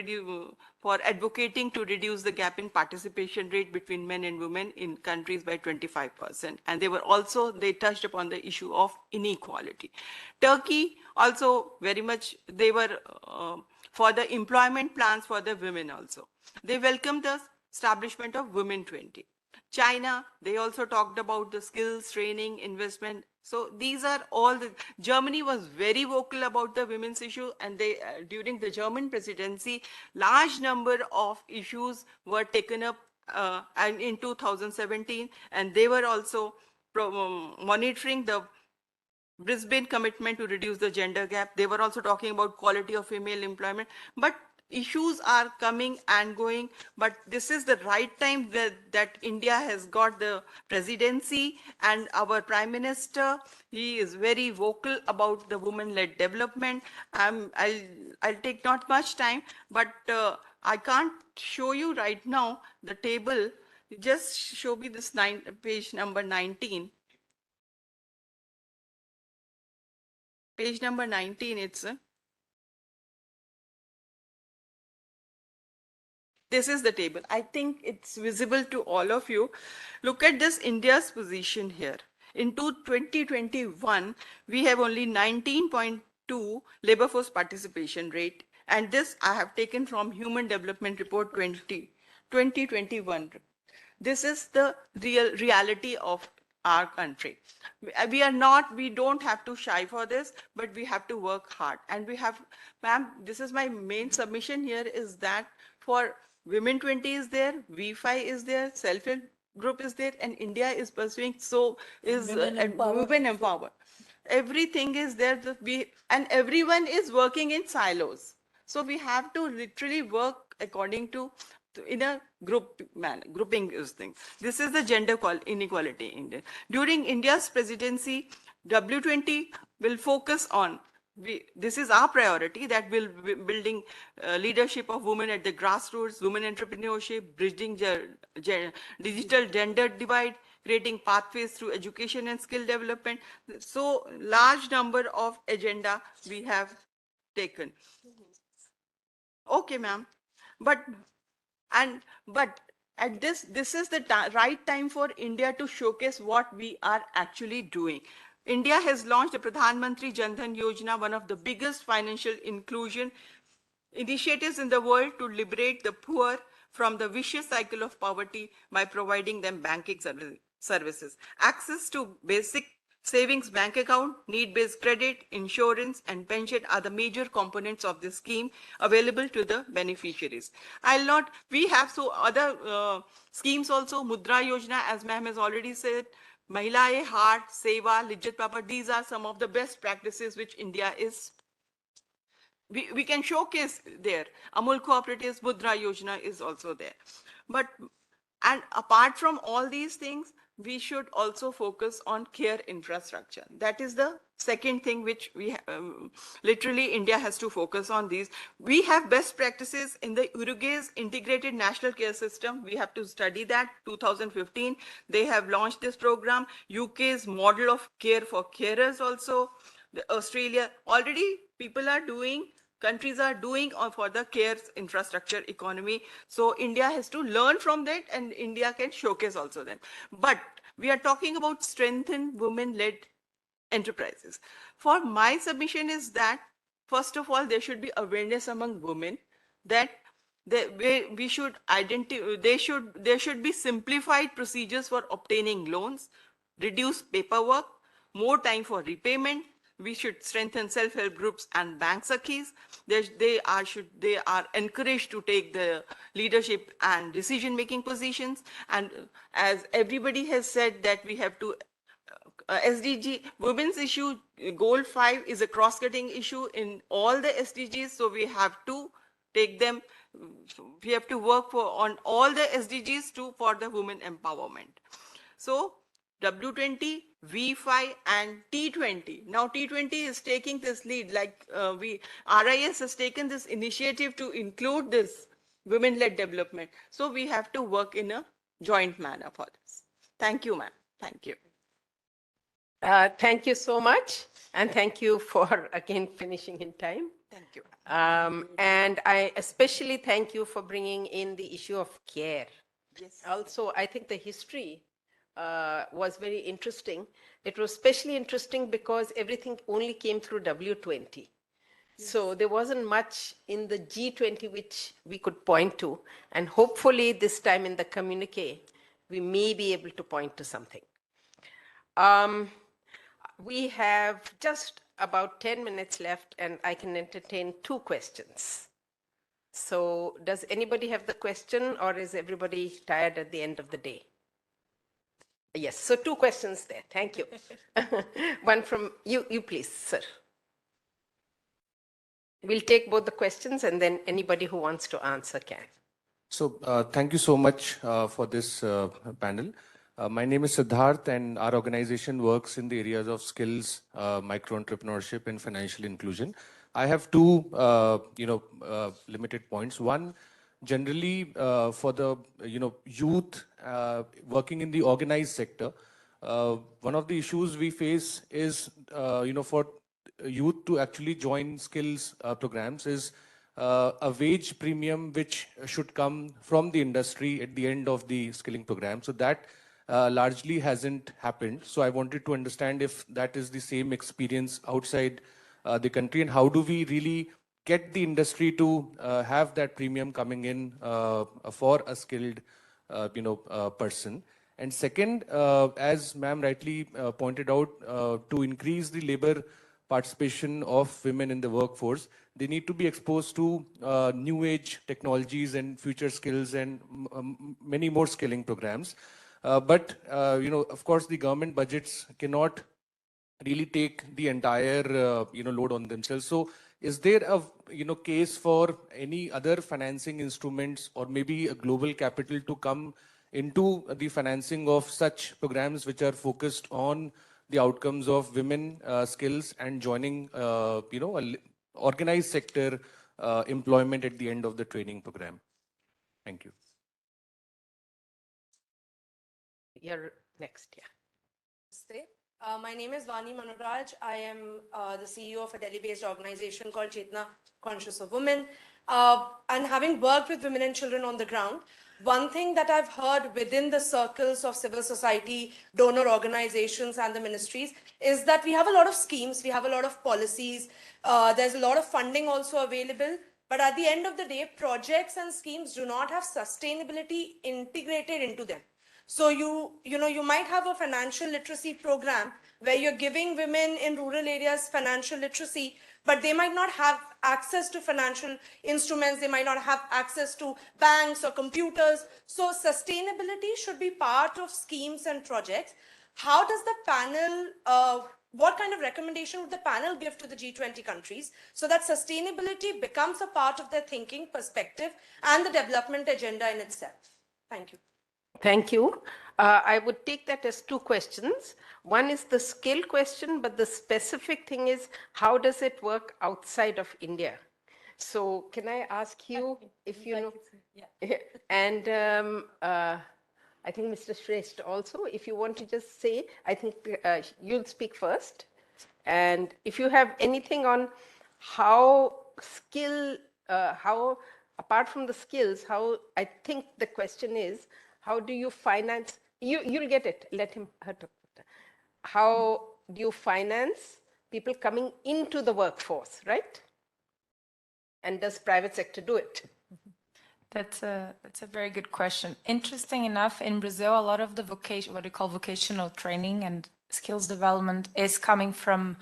advocating to reduce the gap in participation rate between men and women in countries by 25%. And they touched upon the issue of inequality. Turkey also very much, they were for the employment plans for the women also. They welcomed the establishment of Women 20. China, they also talked about the skills, training, investment. So these are all Germany was very vocal about the women's issue, and they, during the German presidency, large number of issues were taken up and in 2017, and they were also monitoring the Brisbane commitment to reduce the gender gap. They were also talking about quality of female employment, but issues are coming and going, but this is the right time that India has got the presidency, and our Prime Minister, he is very vocal about the women-led development. I'll take not much time, but I can't show you right now the table. Just show me this page number 19. Page number 19, it's this is the table. I think it's visible to all of you. Look at this India's position here. In 2021, we have only 19.2 labor force participation rate. And this I have taken from Human Development Report 2021. This is the reality of our country. We don't have to shy for this, but we have to work hard. And we have, ma'am, this is my main submission here, is that for Women 20 is there, V5 is there, self-help group is there, and India is pursuing, so is Women Empower. Everything is there, and everyone is working in silos. So we have to literally work according to in a group manner, grouping is thing. This is the gender inequality in India. During India's presidency, W20 will focus on, this is our priority, that will be building leadership of women at the grassroots, women entrepreneurship, bridging digital gender divide, creating pathways through education and skill development. So large number of agenda we have taken. Okay, ma'am. But at this is the right time for India to showcase what we are actually doing. India has launched the Pradhan Mantri Jan Dhan Yojana, one of the biggest financial inclusion initiatives in the world to liberate the poor from the vicious cycle of poverty by providing them banking services. Access to basic savings bank account, need-based credit, insurance, and pension are the major components of this scheme available to the beneficiaries. We have so other schemes also, Mudra Yojana, as ma'am has already said, Mahilaye Heart, Seva, Lijjat Papa, these are some of the best practices which India is, we can showcase there. Amul Cooperatives, Mudra Yojana is also there. And apart from all these things, we should also focus on care infrastructure. That is the second thing which we literally India has to focus on these. We have best practices in the Uruguay's integrated national care system. We have to study that. 2015, they have launched this program. UK's model of care for carers also. Australia, already people are doing, countries are doing for the care infrastructure economy. So India has to learn from that, and India can showcase also them. But we are talking about strengthened women-led enterprises. For my submission is that, first of all, there should be awareness among women that we should identify, there should be simplified procedures for obtaining loans, reduce paperwork, more time for repayment. We should strengthen self-help groups and bank sakhis. They are encouraged to take the leadership and decision-making positions. And as everybody has said, that we have to SDG women's issue, goal 5 is a cross-cutting issue in all the SDGs. So we have to take them. We have to work on all the SDGs for the women empowerment. So W20, V5 and T20. Now T20 is taking this lead, like RIS has taken this initiative to include this women-led development. So we have to work in a joint manner for this. Thank you, ma'am. Thank you. Thank you so much. And thank you for, again, finishing in time.
Thank you.
And I especially thank you for bringing in the issue of care.
Yes.
Also, I think the history was very interesting. It was especially interesting because everything only came through W20. Yes. So there wasn't much in the G20 which we could point to. And hopefully this time in the communique, we may be able to point to something. We have just about 10 minutes left, and I can entertain 2 questions. So does anybody have the question, or is everybody tired at the end of the day? Yes, so 2 questions there. Thank you. One from you please, sir. We'll take both the questions, and then anybody who wants to answer can.
So thank you so much for this panel. My name is Siddharth, and our organization works in the areas of skills, micro-entrepreneurship, and financial inclusion. I have 2, limited points. One, generally for the, youth working in the organized sector, one of the issues we face is, for youth to actually join skills programs is a wage premium which should come from the industry at the end of the skilling program. So that largely hasn't happened. So I wanted to understand if that is the same experience outside the country, and how do we really get the industry to have that premium coming in for a skilled person. And second, as ma'am rightly pointed out, to increase the labor participation of women in the workforce, they need to be exposed to new age technologies and future skills and many more skilling programs. But of course, the government budgets cannot really take the entire load on themselves. So is there a case for any other financing instruments or maybe a global capital to come into the financing of such programs which are focused on the outcomes of women skills and joining organized sector employment at the end of the training program? Thank you.
You're next, yeah.
Namaste. My name is Vani Manuraj. I am the CEO of a Delhi-based organization called Chetna Conscious of Women. And having worked with women and children on the ground, one thing that I've heard within the circles of civil society, donor organizations and the ministries is that we have a lot of schemes, we have a lot of policies, there's a lot of funding also available. But at the end of the day, projects and schemes do not have sustainability integrated into them. So you might have a financial literacy program where you're giving women in rural areas financial literacy, but they might not have access to financial instruments. They might not have access to banks or computers. So sustainability should be part of schemes and projects. How does the panel, what kind of recommendation would the panel give to the G20 countries so that sustainability becomes a part of their thinking, perspective, and the development agenda in itself? Thank you.
Thank you. I would take that as two questions. One is the skill question, but the specific thing is, how does it work outside of India? So can I ask you if you know? Yeah. And I think Mr. Shrestha also, if you want to just say, I think you'll speak first. And if you have anything on how apart from the skills, how I think the question is, how do you finance? You'll get it. Let her talk. How do you finance people coming into the workforce, right? And does private sector do it?
That's a very good question. Interesting enough, in Brazil, a lot of the what we call vocational training and skills development is coming from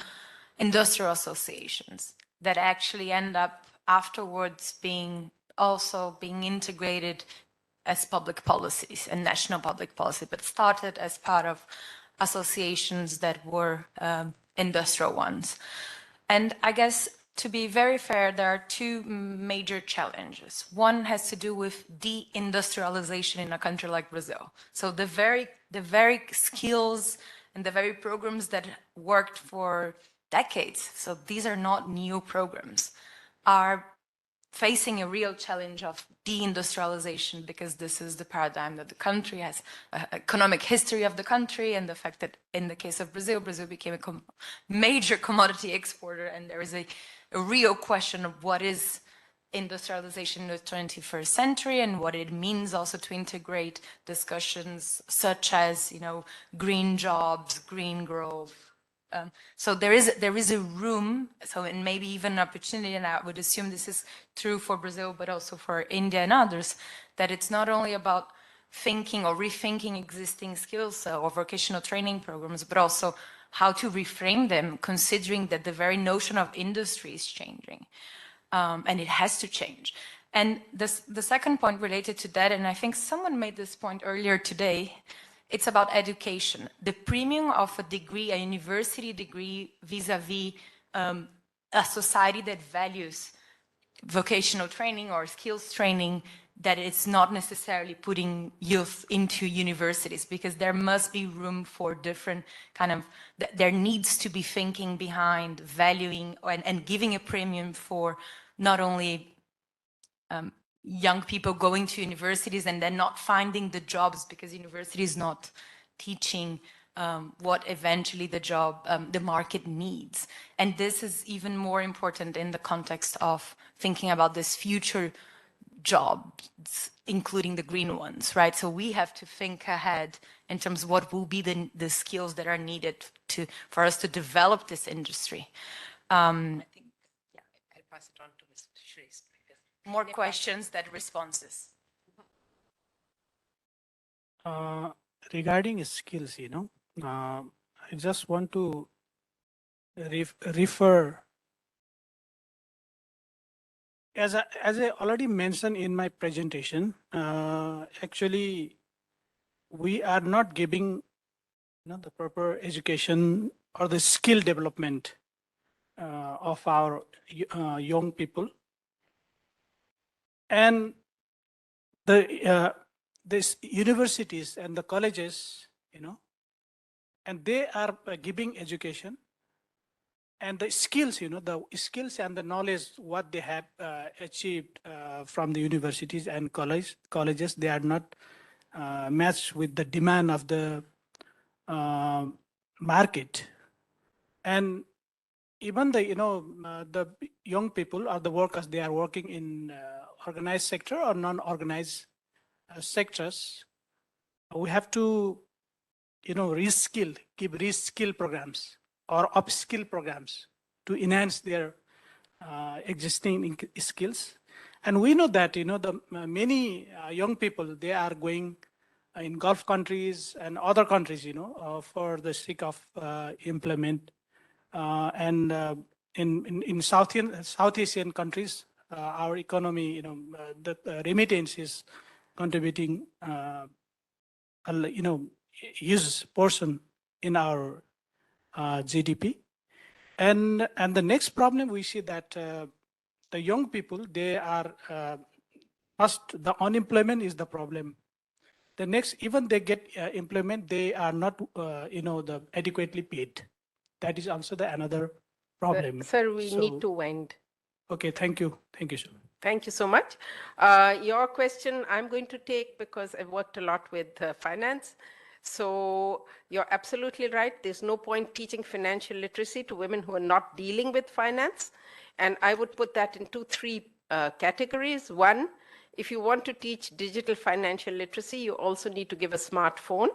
industrial associations that actually end up afterwards being integrated as public policies and national public policy, but started as part of associations that were industrial ones. And I guess, to be very fair, there are two major challenges. One has to do with deindustrialization in a country like Brazil. So the very skills and the very programs that worked for decades, so these are not new programs, are facing a real challenge of deindustrialization, because this is the paradigm that the country has, economic history of the country, and the fact that in the case of Brazil became a major commodity exporter, and there is a real question of what is industrialization in the 21st century and what it means also to integrate discussions such as, green jobs, green growth. So there is a room, and maybe even an opportunity, and I would assume this is true for Brazil, but also for India and others, that it's not only about thinking or rethinking existing skills or vocational training programs, but also how to reframe them, considering that the very notion of industry is changing, and it has to change. And the second point related to that, and I think someone made this point earlier today, it's about education. The premium of a degree, a university degree, vis-a-vis a society that values vocational training or skills training, that it's not necessarily putting youth into universities, because there must be room for different there needs to be thinking behind valuing and giving a premium for not only young people going to universities and then not finding the jobs because university is not teaching what eventually the market needs. And this is even more important in the context of thinking about this future jobs, including the green ones, right? So we have to think ahead in terms of what will be the skills that are needed for us to develop this industry.
I think, I'll pass it on to Mr. Shrestha.
More questions than responses.
Regarding skills, I just want to refer, as I already mentioned in my presentation, actually, we are not giving the proper education or the skill development of our young people. And these universities and the colleges, and they are giving education and the skills, the skills and the knowledge, what they have achieved from the universities and colleges, they are not matched with the demand of the market. And even the, the young people or the workers, they are working in organized sector or non-organized sectors. We have to, reskill, give reskill programs or upskill programs to enhance their existing skills. And we know that, the many young people, they are going in Gulf countries and other countries, for the sake of employment. And in South Asian countries, our economy, the remittance is contributing, huge portion in our GDP. And the next problem we see that the young people, they are first, the unemployment is the problem. The next, even they get employment, they are not, the adequately paid. That is also the another problem.
Sir, we need to end.
Okay, thank you. Thank you, sir.
Thank you so much. Your question I'm going to take because I've worked a lot with finance. So you're absolutely right. There's no point teaching financial literacy to women who are not dealing with finance. And I would put that into three categories. One, if you want to teach digital financial literacy, you also need to give a smartphone.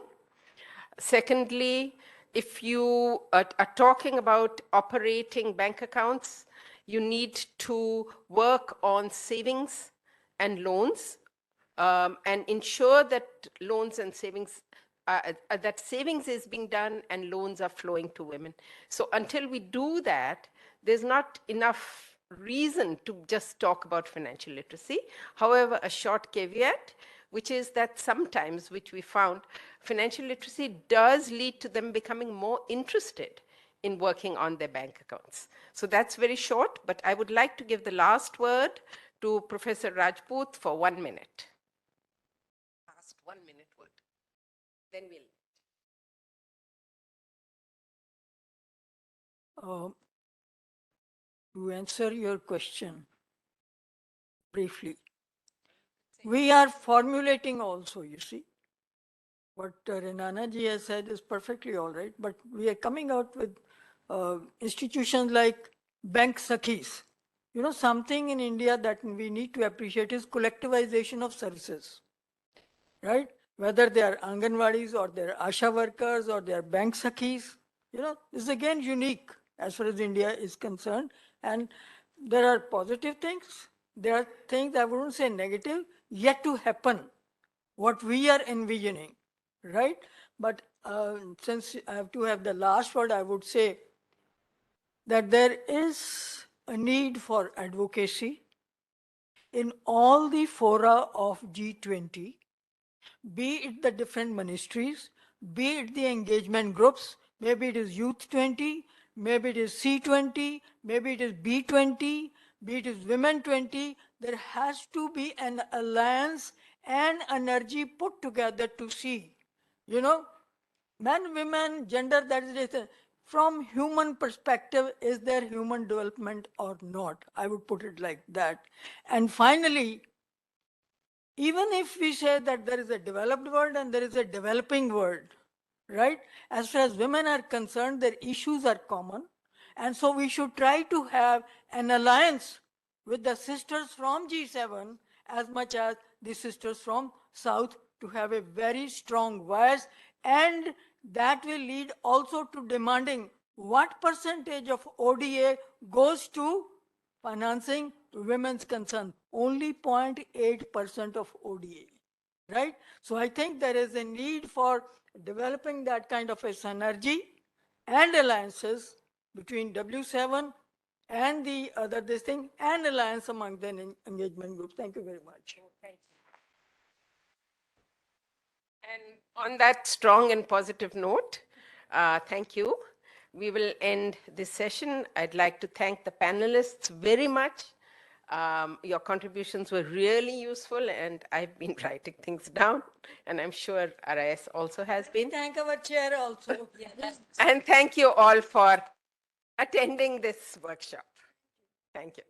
Secondly, if you are talking about operating bank accounts, you need to work on savings and loans and ensure that loans and savings, that savings is being done and loans are flowing to women. So until we do that, there's not enough reason to just talk about financial literacy. However, a short caveat, which is that sometimes, which we found, financial literacy does lead to them becoming more interested in working on their bank accounts. So that's very short, but I would like to give the last word to Professor Rajput for 1 minute. Last 1 minute word. Then we'll.
To answer your question briefly, we are formulating also, you see. What Renana ji has said is perfectly all right, but we are coming out with institutions like Bank Sakhis. Something in India that we need to appreciate is collectivization of services, right? Whether they are Anganwadis or they're Asha workers or they're Bank Sakhis, this is again unique as far as India is concerned. And there are positive things. There are things I wouldn't say negative, yet to happen, what we are envisioning, right? But since I have to have the last word, I would say that there is a need for advocacy in all the fora of G20, be it the different ministries, be it the engagement groups, maybe it is Youth 20, maybe it is C20, maybe it is B20, be it is Women 20, there has to be an alliance and energy put together to see, men, women, gender, that is, from human perspective, is there human development or not? I would put it like that. And finally, even if we say that there is a developed world and there is a developing world, right? As far as women are concerned, their issues are common. And so we should try to have an alliance with the sisters from G7 as much as the sisters from South to have a very strong voice. And that will lead also to demanding what percentage of ODA goes to financing women's concern. Only 0.8% of ODA. right? So I think there is a need for developing that kind of a synergy and alliances between W7 and the other this thing and alliance among the engagement groups. Thank you very much.
And on that strong and positive note, thank you. We will end this session. I'd like to thank the panelists very much. Your contributions were really useful, and I've been writing things down, and I'm sure RIS also has been.
Thank our chair also.
And thank you all for attending this workshop. Thank you.